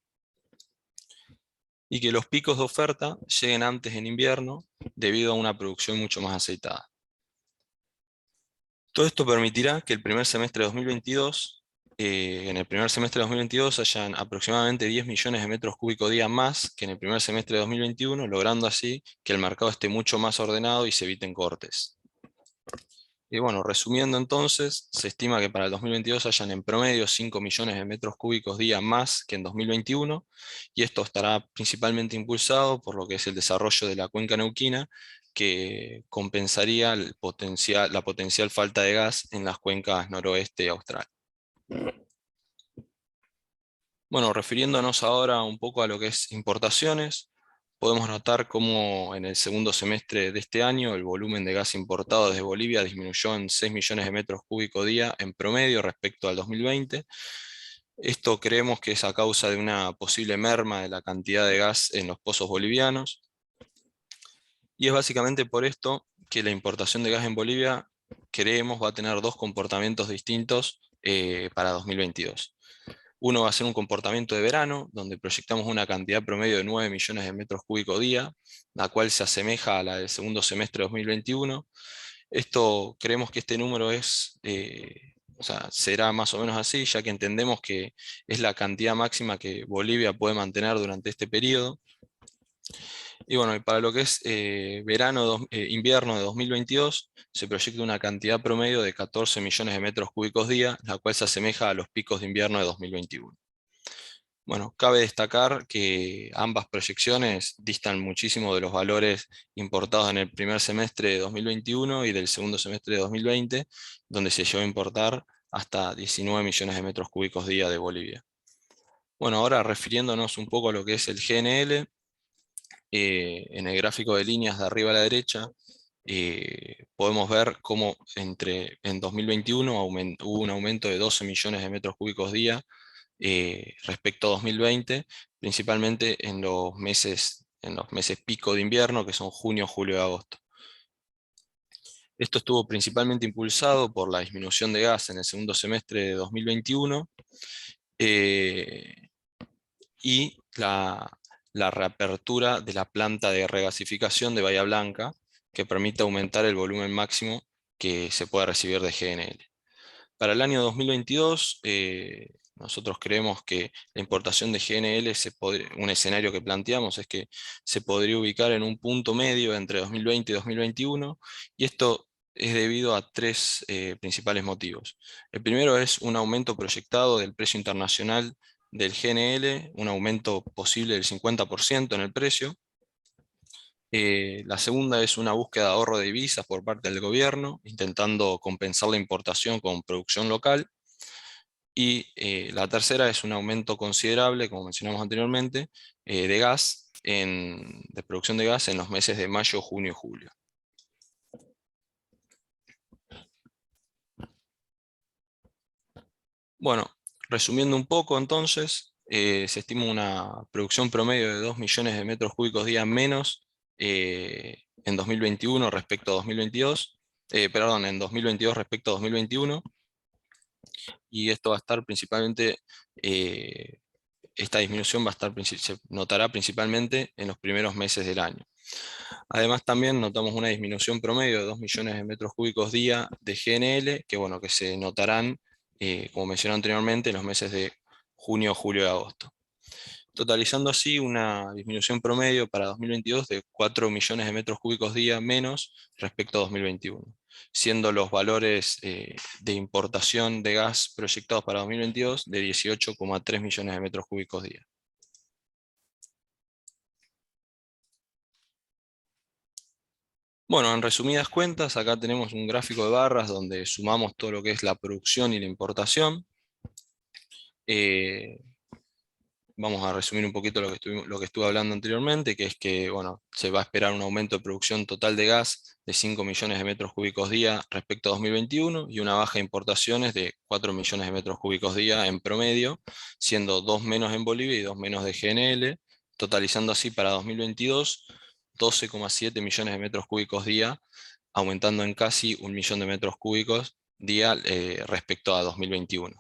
y que los picos de oferta lleguen antes en invierno debido a una producción mucho más aceitada. Todo esto permitirá que el primer semestre de 2022, en el primer semestre de 2022 hayan aproximadamente 10 millones de metros cúbicos día más que en el primer semestre de 2021, logrando así que el mercado esté mucho más ordenado y se eviten cortes. Y bueno, resumiendo entonces, se estima que para el 2022 hayan en promedio 5 millones de metros cúbicos día más que en 2021, y esto estará principalmente impulsado por lo que es el desarrollo de la cuenca neuquina, que compensaría la potencial falta de gas en las cuencas noroeste y austral. Bueno, refiriéndonos ahora un poco a lo que es importaciones, podemos notar cómo en el segundo semestre de este año el volumen de gas importado desde Bolivia disminuyó en 6 millones de metros cúbicos día en promedio respecto al 2020. Esto creemos que es a causa de una posible merma de la cantidad de gas en los pozos bolivianos. Y es básicamente por esto que la importación de gas en Bolivia creemos va a tener dos comportamientos distintos para 2022. Uno va a ser un comportamiento de verano, donde proyectamos una cantidad promedio de 9 millones de metros cúbicos día, la cual se asemeja a la del segundo semestre de 2021. Esto, creemos que este número será más o menos así, ya que entendemos que es la cantidad máxima que Bolivia puede mantener durante este periodo. Y bueno, y para lo que es invierno de 2022, se proyecta una cantidad promedio de 14 millones de metros cúbicos día, la cual se asemeja a los picos de invierno de 2021. Bueno, cabe destacar que ambas proyecciones distan muchísimo de los valores importados en el primer semestre de 2021 y del segundo semestre de 2020, donde se llegó a importar hasta 19 millones de metros cúbicos día de Bolivia. Bueno, ahora refiriéndonos un poco a lo que es el GNL, en el gráfico de líneas de arriba a la derecha, podemos ver cómo en 2021 hubo un aumento de 12 millones de metros cúbicos día respecto a 2020, principalmente en los meses pico de invierno, que son junio, julio y agosto. Esto estuvo principalmente impulsado por la disminución de gas en el segundo semestre de 2021 y la reapertura de la planta de regasificación de Bahía Blanca, que permite aumentar el volumen máximo que se puede recibir de GNL. Para el año 2022, nosotros creemos que la importación de GNL, un escenario que planteamos es que se podría ubicar en un punto medio entre 2020 y 2021, y esto es debido a tres principales motivos. El primero es un aumento proyectado del precio internacional del GNL, un aumento posible del 50% en el precio. La segunda es una búsqueda de ahorro de divisas por parte del gobierno, intentando compensar la importación con producción local. Y la tercera es un aumento considerable, como mencionamos anteriormente, de producción de gas en los meses de mayo, junio y julio. Bueno, resumiendo un poco entonces, se estima una producción promedio de 2 millones de metros cúbicos día menos en 2021 respecto a 2022, en 2022 respecto a 2021, y esto va a estar principalmente, esta disminución se notará principalmente en los primeros meses del año. Además también notamos una disminución promedio de 2 millones de metros cúbicos día de GNL, que bueno, que se notarán, como mencioné anteriormente, en los meses de junio, julio y agosto, totalizando así una disminución promedio para 2022 de 4 millones de metros cúbicos día menos respecto a 2021, siendo los valores de importación de gas proyectados para 2022 de 18,3 millones de metros cúbicos día. Bueno, en resumidas cuentas, acá tenemos un gráfico de barras donde sumamos todo lo que es la producción y la importación. Vamos a resumir un poquito lo que estuve hablando anteriormente, que es que bueno, se va a esperar un aumento de producción total de gas de 5 millones de metros cúbicos día respecto a 2021 y una baja de importaciones de 4 millones de metros cúbicos día en promedio, siendo 2 menos en Bolivia y 2 menos de GNL, totalizando así para 2022 12,7 millones de metros cúbicos día, aumentando en casi 1 millón de metros cúbicos día respecto a 2021.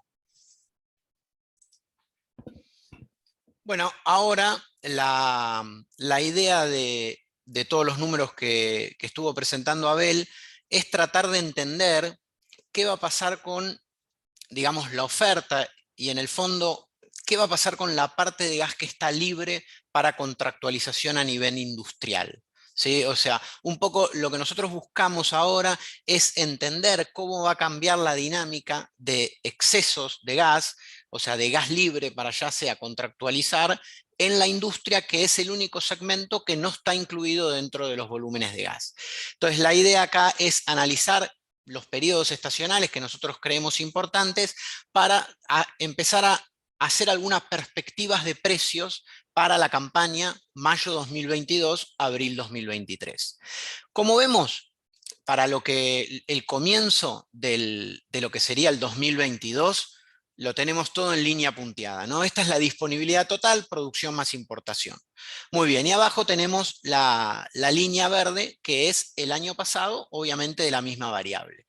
Bueno, ahora la idea de todos los números que estuvo presentando Abel es tratar de entender qué va a pasar con, digamos, la oferta y en el fondo, qué va a pasar con la parte de gas que está libre para contractualización a nivel industrial. ¿Sí? O sea, un poco lo que nosotros buscamos ahora es entender cómo va a cambiar la dinámica de excesos de gas, o sea, de gas libre para ya sea contractualizar en la industria, que es el único segmento que no está incluido dentro de los volúmenes de gas. Entonces, la idea acá es analizar los periodos estacionales que nosotros creemos importantes para empezar a hacer algunas perspectivas de precios para la campaña mayo 2022, abril 2023. Como vemos, para lo que el comienzo de lo que sería el 2022, lo tenemos todo en línea punteada, ¿no? Esta es la disponibilidad total, producción más importación. Muy bien, y abajo tenemos la línea verde, que es el año pasado, obviamente de la misma variable.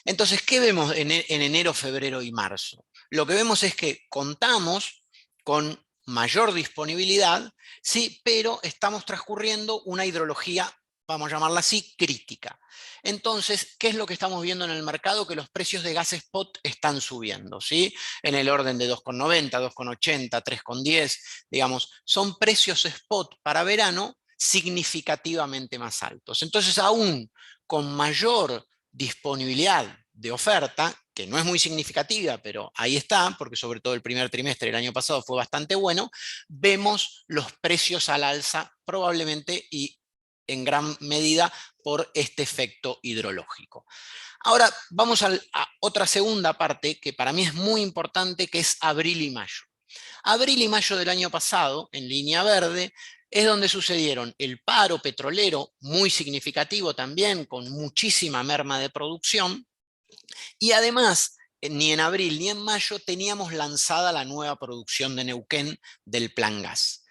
Entonces, ¿qué vemos en enero, febrero y marzo? Lo que vemos es que contamos con mayor disponibilidad, sí, pero estamos transcurriendo una hidrología, vamos a llamarla así, crítica. Entonces, ¿qué es lo que estamos viendo en el mercado? Que los precios de gas spot están subiendo, ¿sí? En el orden de 2,90, 2,80, 3,10, digamos, son precios spot para verano significativamente más altos. Entonces, aún con mayor disponibilidad de oferta, que no es muy significativa, pero ahí está, porque sobre todo el primer trimestre del año pasado fue bastante bueno, vemos los precios al alza probablemente y en gran medida por este efecto hidrológico. Ahora vamos a otra segunda parte que para mí es muy importante, que es abril y mayo. Abril y mayo del año pasado, en línea verde, es donde sucedieron el paro petrolero, muy significativo también, con muchísima merma de producción, y además, ni en abril ni en mayo teníamos lanzada la nueva producción de Neuquén del Plan Gas.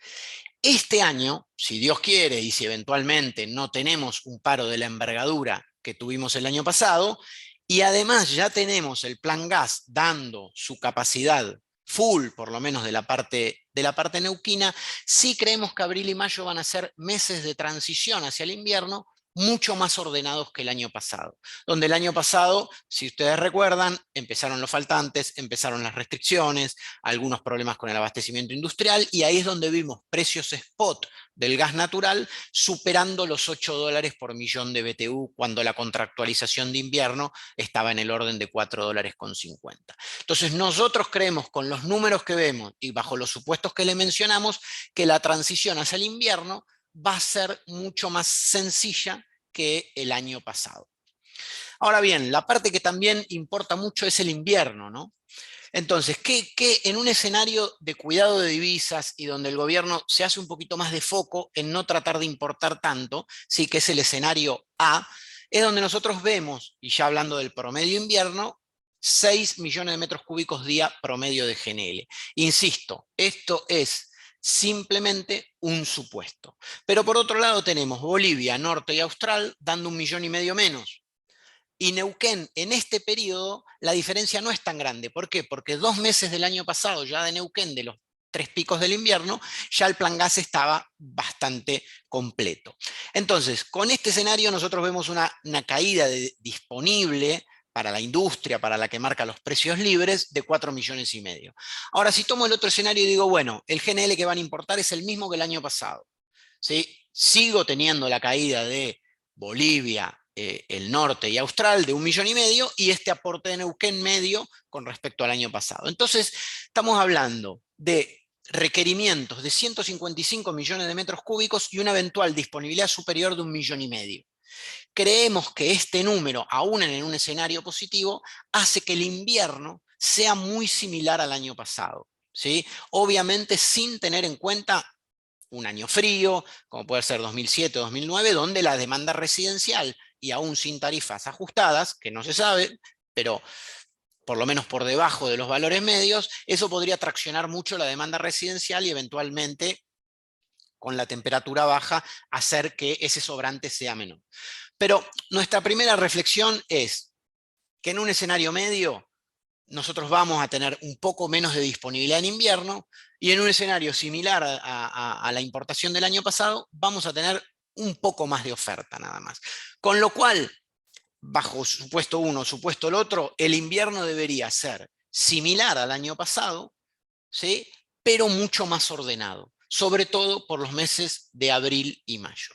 Este año, si Dios quiere y si eventualmente no tenemos un paro de la envergadura que tuvimos el año pasado, y además ya tenemos el Plan Gas dando su capacidad full, por lo menos de la parte neuquina, sí creemos que abril y mayo van a ser meses de transición hacia el invierno mucho más ordenados que el año pasado. Donde el año pasado, si ustedes recuerdan, empezaron los faltantes, empezaron las restricciones, algunos problemas con el abastecimiento industrial, y ahí es donde vimos precios spot del gas natural superando los $8 por millón de BTU, cuando la contractualización de invierno estaba en el orden de $4,50. Entonces nosotros creemos, con los números que vemos y bajo los supuestos que le mencionamos, que la transición hacia el invierno va a ser mucho más sencilla que el año pasado. Ahora bien, la parte que también importa mucho es el invierno, ¿no? Entonces, ¿qué en un escenario de cuidado de divisas y donde el gobierno se hace un poquito más de foco en no tratar de importar tanto, sí, que es el escenario A, es donde nosotros vemos, y ya hablando del promedio invierno, 6 millones de metros cúbicos día promedio de GNL. Insisto, esto es simplemente un supuesto. Pero por otro lado tenemos Bolivia, Norte y Austral dando 1,5 millones menos. Y Neuquén, en este periodo, la diferencia no es tan grande. ¿Por qué? Porque 2 meses del año pasado, ya de Neuquén, de los tres picos del invierno, ya el plan gas estaba bastante completo. Entonces, con este escenario nosotros vemos una caída disponible para la industria, para la que marca los precios libres, de 4,5 millones. Ahora, si tomo el otro escenario y digo, bueno, el GNL que van a importar es el mismo que el año pasado, ¿sí? Sigo teniendo la caída de Bolivia, el norte y Austral de 1,5 millones y este aporte de Neuquén medio con respecto al año pasado. Entonces, estamos hablando de requerimientos de 155 millones de metros cúbicos y una eventual disponibilidad superior de 1,5 millones. Creemos que este número, aún en un escenario positivo, hace que el invierno sea muy similar al año pasado, ¿sí? Obviamente sin tener en cuenta un año frío, como puede ser 2007 o 2009, donde la demanda residencial, y aún sin tarifas ajustadas, que no se sabe, pero por lo menos por debajo de los valores medios, eso podría traccionar mucho la demanda residencial y eventualmente, con la temperatura baja, hacer que ese sobrante sea menor. Pero nuestra primera reflexión es que en un escenario medio nosotros vamos a tener un poco menos de disponibilidad en invierno y en un escenario similar a la importación del año pasado vamos a tener un poco más de oferta nada más. Con lo cual, bajo supuesto uno, supuesto el otro, el invierno debería ser similar al año pasado, ¿sí? Pero mucho más ordenado, sobre todo por los meses de abril y mayo.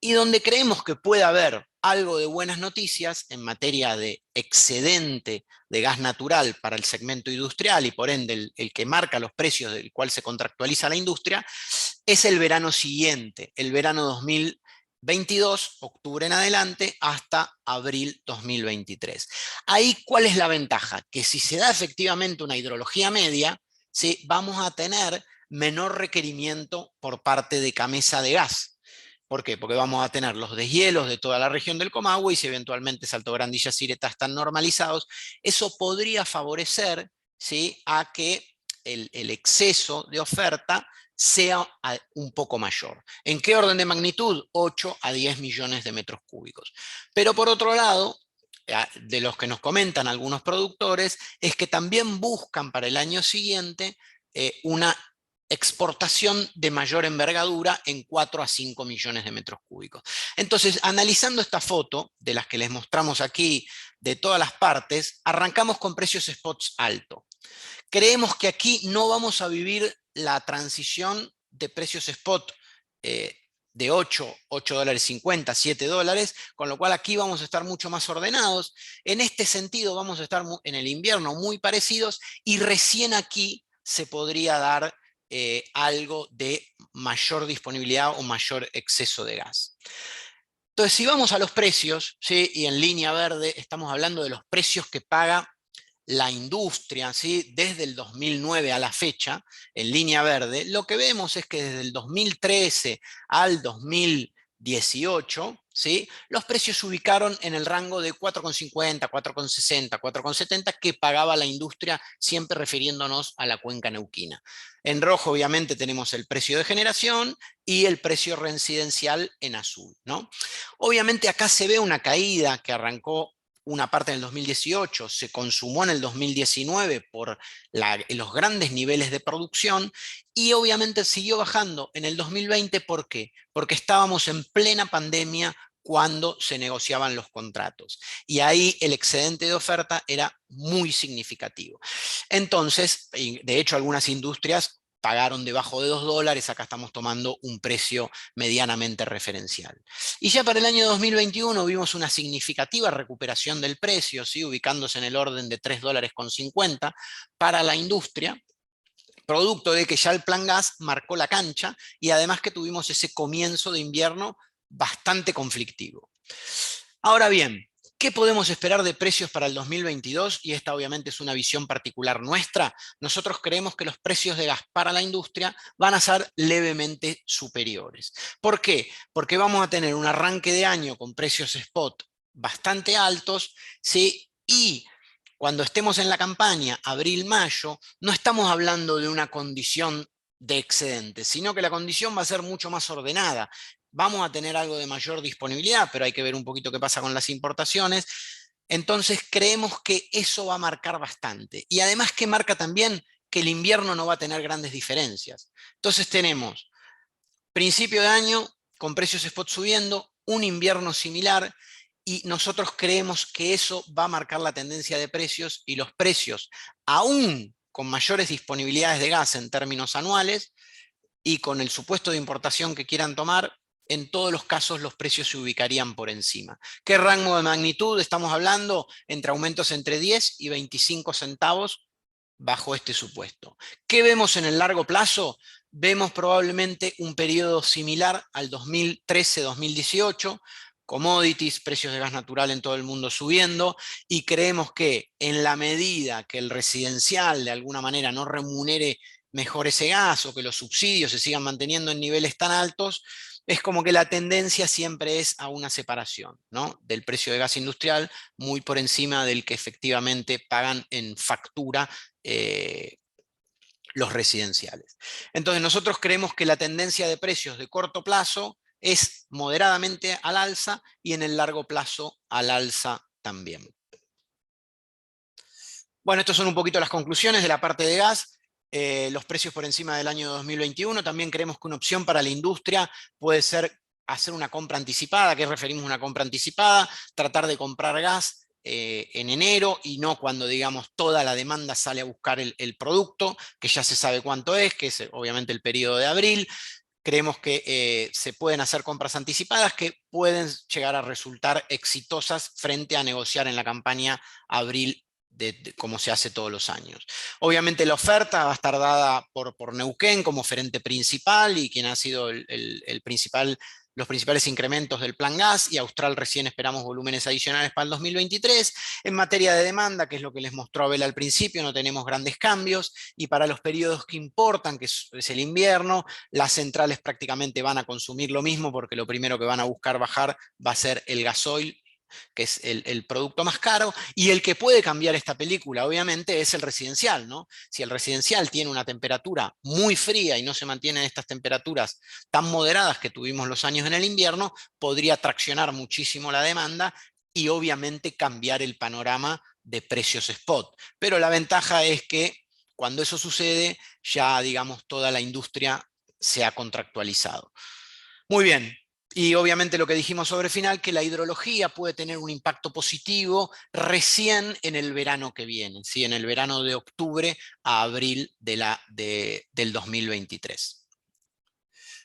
Y donde creemos que puede haber algo de buenas noticias en materia de excedente de gas natural para el segmento industrial y por ende el que marca los precios del cual se contractualiza la industria, es el verano siguiente, el verano 2022, octubre en adelante, hasta abril 2023. Ahí, ¿cuál es la ventaja? Que si se da efectivamente una hidrología media, ¿sí?, vamos a tener menor requerimiento por parte de Camesa de gas. ¿Por qué? Porque vamos a tener los deshielos de toda la región del Comahue y si eventualmente Salto Grande y Yacyretá están normalizados, eso podría favorecer, ¿sí?, a que el exceso de oferta sea un poco mayor. ¿En qué orden de magnitud? 8 a 10 millones de metros cúbicos. Pero por otro lado, de los que nos comentan algunos productores, es que también buscan para el año siguiente una exportación de mayor envergadura en 4 a 5 millones de metros cúbicos. Entonces, analizando esta foto, de las que les mostramos aquí, de todas las partes, arrancamos con precios spots altos. Creemos que aquí no vamos a vivir la transición de precios spot de 8 dólares 50, 7 dólares, con lo cual aquí vamos a estar mucho más ordenados. En este sentido vamos a estar en el invierno muy parecidos y recién aquí se podría dar algo de mayor disponibilidad o mayor exceso de gas. Entonces, si vamos a los precios, ¿sí?, y en línea verde estamos hablando de los precios que paga la industria, ¿sí?, desde el 2009 a la fecha, en línea verde, lo que vemos es que desde el 2013 al 2018, ¿sí?, los precios se ubicaron en el rango de 4,50, 4,60, 4,70 que pagaba la industria, siempre refiriéndonos a la cuenca neuquina. En rojo, obviamente, tenemos el precio de generación y el precio residencial en azul, ¿no? Obviamente acá se ve una caída que arrancó una parte en el 2018, se consumó en el 2019 por los grandes niveles de producción y obviamente siguió bajando en el 2020. ¿Por qué? Porque estábamos en plena pandemia cuando se negociaban los contratos y ahí el excedente de oferta era muy significativo. Entonces, de hecho, algunas industrias pagaron debajo de 2 dólares, acá estamos tomando un precio medianamente referencial. Y ya para el año 2021 vimos una significativa recuperación del precio, ¿sí?, ubicándose en el orden de 3 dólares con 50 para la industria, producto de que ya el plan gas marcó la cancha y además que tuvimos ese comienzo de invierno bastante conflictivo. Ahora bien, ¿qué podemos esperar de precios para el 2022? Y esta obviamente es una visión particular nuestra. Nosotros creemos que los precios de gas para la industria van a ser levemente superiores. ¿Por qué? Porque vamos a tener un arranque de año con precios spot bastante altos, ¿sí?, y cuando estemos en la campaña abril-mayo, no estamos hablando de una condición de excedente, sino que la condición va a ser mucho más ordenada. Vamos a tener algo de mayor disponibilidad, pero hay que ver un poquito qué pasa con las importaciones. Entonces creemos que eso va a marcar bastante. Y además que marca también que el invierno no va a tener grandes diferencias. Entonces tenemos principio de año con precios spot subiendo, un invierno similar, y nosotros creemos que eso va a marcar la tendencia de precios, y los precios, aún con mayores disponibilidades de gas en términos anuales, y con el supuesto de importación que quieran tomar, en todos los casos los precios se ubicarían por encima. ¿Qué rango de magnitud estamos hablando? Entre aumentos entre 10 y 25 centavos bajo este supuesto. ¿Qué vemos en el largo plazo? Vemos probablemente un periodo similar al 2013-2018, commodities, precios de gas natural en todo el mundo subiendo, y creemos que en la medida que el residencial de alguna manera no remunere mejor ese gas, o que los subsidios se sigan manteniendo en niveles tan altos, es como que la tendencia siempre es a una separación, ¿no?, del precio de gas industrial muy por encima del que efectivamente pagan en factura los residenciales. Entonces nosotros creemos que la tendencia de precios de corto plazo es moderadamente al alza, y en el largo plazo al alza también. Bueno, estas son un poquito las conclusiones de la parte de gas. Los precios por encima del año 2021. También creemos que una opción para la industria puede ser hacer una compra anticipada. ¿A qué referimos una compra anticipada? Tratar de comprar gas en enero, y no cuando, digamos, toda la demanda sale a buscar el producto, que ya se sabe cuánto es, que es obviamente el periodo de abril. Creemos que se pueden hacer compras anticipadas que pueden llegar a resultar exitosas frente a negociar en la campaña abril, como se hace todos los años. Obviamente la oferta va a estar dada por Neuquén como oferente principal, y quien ha sido los principales incrementos del plan gas, y Austral recién esperamos volúmenes adicionales para el 2023. En materia de demanda, que es lo que les mostró Abel al principio, no tenemos grandes cambios, y para los periodos que importan, que es el invierno, las centrales prácticamente van a consumir lo mismo, porque lo primero que van a buscar bajar va a ser el gasoil, que es el producto más caro, y el que puede cambiar esta película, obviamente, es el residencial, ¿no? Si el residencial tiene una temperatura muy fría y no se mantienen estas temperaturas tan moderadas que tuvimos los años en el invierno, podría traccionar muchísimo la demanda y obviamente cambiar el panorama de precios spot. Pero la ventaja es que cuando eso sucede, ya, digamos, toda la industria se ha contractualizado. Muy bien. Y obviamente lo que dijimos sobre el final, que la hidrología puede tener un impacto positivo recién en el verano que viene, ¿sí?, en el verano de octubre a abril del 2023.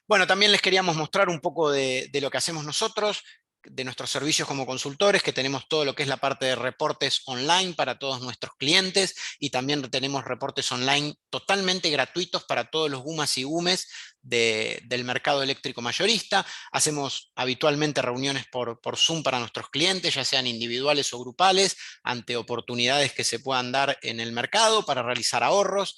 Bueno, también les queríamos mostrar un poco de lo que hacemos nosotros, de nuestros servicios como consultores, que tenemos todo lo que es la parte de reportes online para todos nuestros clientes, y también tenemos reportes online totalmente gratuitos para todos los GUMAS y GUMES del mercado eléctrico mayorista. Hacemos habitualmente reuniones por Zoom para nuestros clientes, ya sean individuales o grupales, ante oportunidades que se puedan dar en el mercado para realizar ahorros.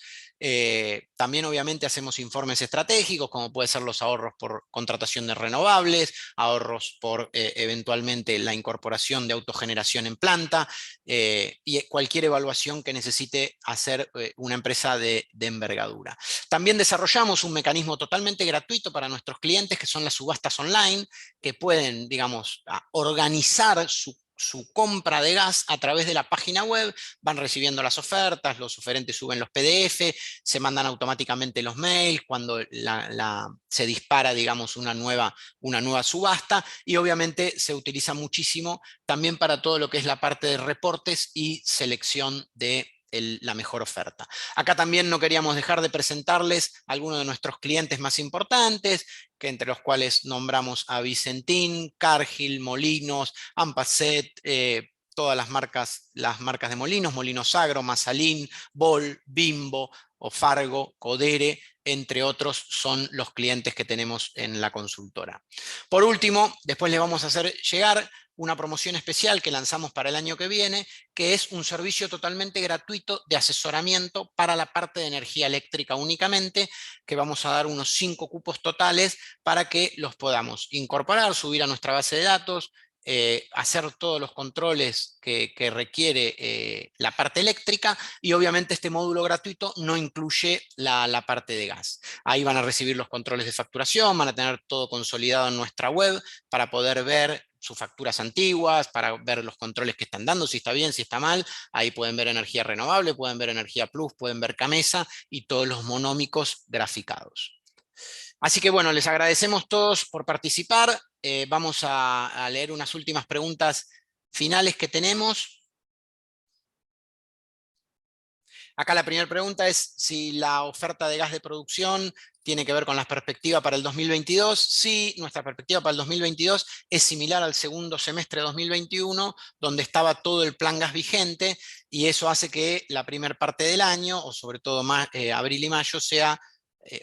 También obviamente hacemos informes estratégicos, como pueden ser los ahorros por contratación de renovables, ahorros por eventualmente la incorporación de autogeneración en planta, y cualquier evaluación que necesite hacer una empresa de envergadura. También desarrollamos un mecanismo totalmente gratuito para nuestros clientes, que son las subastas online, que pueden, digamos, organizar su compra de gas a través de la página web. Van recibiendo las ofertas, los oferentes suben los PDF, se mandan automáticamente los mails cuando se dispara, digamos, una nueva subasta, y obviamente se utiliza muchísimo también para todo lo que es la parte de reportes y selección de la mejor oferta. Acá también no queríamos dejar de presentarles algunos de nuestros clientes más importantes, que entre los cuales nombramos a Vicentín, Cargill, Molinos, Ampacet, todas las marcas de Molinos, Molinos Agro, Masalín, Bol, Bimbo, Fargo, Codere, entre otros, son los clientes que tenemos en la consultora. Por último, después les vamos a hacer llegar una promoción especial que lanzamos para el año que viene, que es un servicio totalmente gratuito de asesoramiento para la parte de energía eléctrica únicamente, que vamos a dar unos 5 cupos totales para que los podamos incorporar, subir a nuestra base de datos, hacer todos los controles que requiere la parte eléctrica, y obviamente este módulo gratuito no incluye la parte de gas. Ahí van a recibir los controles de facturación, van a tener todo consolidado en nuestra web para poder ver sus facturas antiguas, para ver los controles que están dando, si está bien, si está mal. Ahí pueden ver energía renovable, pueden ver energía plus, pueden ver Camesa y todos los monómicos graficados. Así que bueno, les agradecemos todos por participar. Vamos a leer unas últimas preguntas finales que tenemos. Acá la primera pregunta es si la oferta de gas de producción tiene que ver con la perspectiva para el 2022. Sí, nuestra perspectiva para el 2022 es similar al segundo semestre de 2021, donde estaba todo el plan gas vigente, y eso hace que la primera parte del año, o sobre todo abril y mayo, sea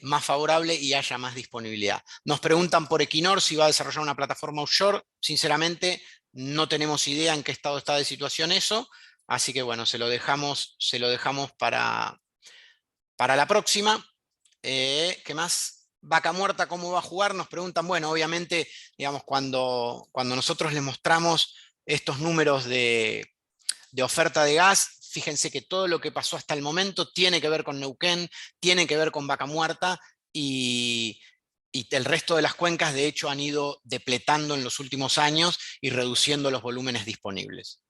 más favorable y haya más disponibilidad. Nos preguntan por Equinor si va a desarrollar una plataforma offshore. Sinceramente, no tenemos idea en qué estado está de situación eso. Así que bueno, se lo dejamos para la próxima. ¿Qué más? Vaca Muerta, ¿cómo va a jugar? Nos preguntan, bueno, obviamente, digamos, cuando nosotros les mostramos estos números de oferta de gas, fíjense que todo lo que pasó hasta el momento tiene que ver con Neuquén, tiene que ver con Vaca Muerta, y el resto de las cuencas, de hecho, han ido depletando en los últimos años y reduciendo los volúmenes disponibles.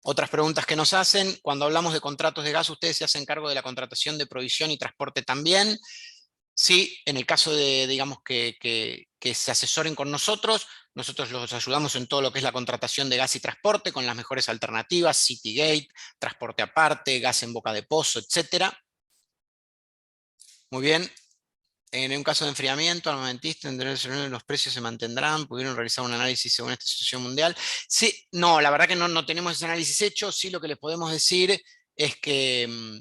Otras preguntas que nos hacen: cuando hablamos de contratos de gas, ¿ustedes se hacen cargo de la contratación de provisión y transporte también? Sí, en el caso de, digamos, que se asesoren con nosotros los ayudamos en todo lo que es la contratación de gas y transporte, con las mejores alternativas, Citygate, transporte aparte, gas en boca de pozo, etc. Muy bien. En un caso de enfriamiento, armamentista, los precios se mantendrán, pudieron realizar un análisis según esta situación mundial. Sí, no, la verdad que no tenemos ese análisis hecho. Sí, lo que les podemos decir es que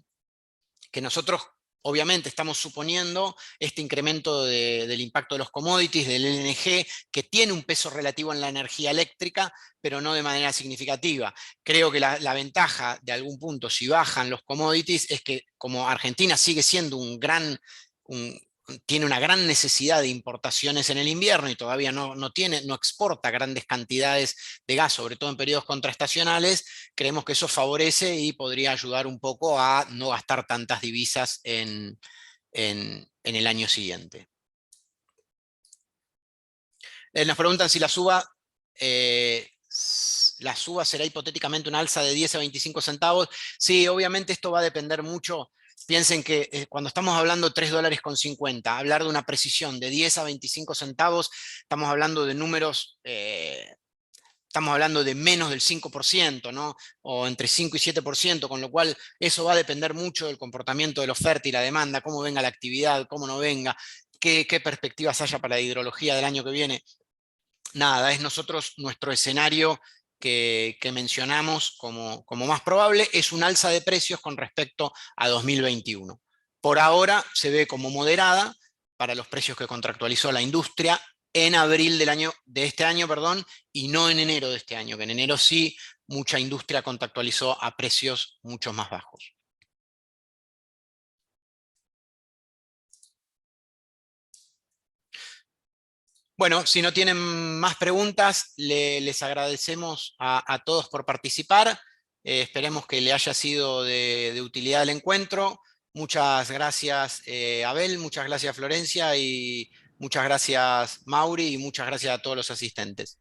nosotros obviamente estamos suponiendo este incremento del impacto de los commodities, del LNG, que tiene un peso relativo en la energía eléctrica, pero no de manera significativa. Creo que la ventaja de algún punto, si bajan los commodities, es que como Argentina sigue siendo tiene una gran necesidad de importaciones en el invierno y todavía no exporta grandes cantidades de gas, sobre todo en periodos contraestacionales, creemos que eso favorece y podría ayudar un poco a no gastar tantas divisas en el año siguiente. Nos preguntan si la suba será hipotéticamente una alza de 10 a 25 centavos. Sí, obviamente esto va a depender mucho. Piensen que cuando estamos hablando de $3.50, hablar de una precisión de 10 a 25 centavos, estamos hablando de números, estamos hablando de menos del 5%, ¿no? O entre 5 y 7%, con lo cual eso va a depender mucho del comportamiento de la oferta y la demanda, cómo venga la actividad, cómo no venga, qué perspectivas haya para la hidrología del año que viene. Nada, es nuestro escenario que mencionamos como más probable, es un alza de precios con respecto a 2021. Por ahora se ve como moderada para los precios que contractualizó la industria en abril de este año, y no en enero de este año, que en enero sí mucha industria contractualizó a precios mucho más bajos. Bueno, si no tienen más preguntas, les agradecemos a todos por participar. Esperemos que le haya sido de utilidad el encuentro. Muchas gracias, Abel, muchas gracias, Florencia, y muchas gracias, Mauri, y muchas gracias a todos los asistentes.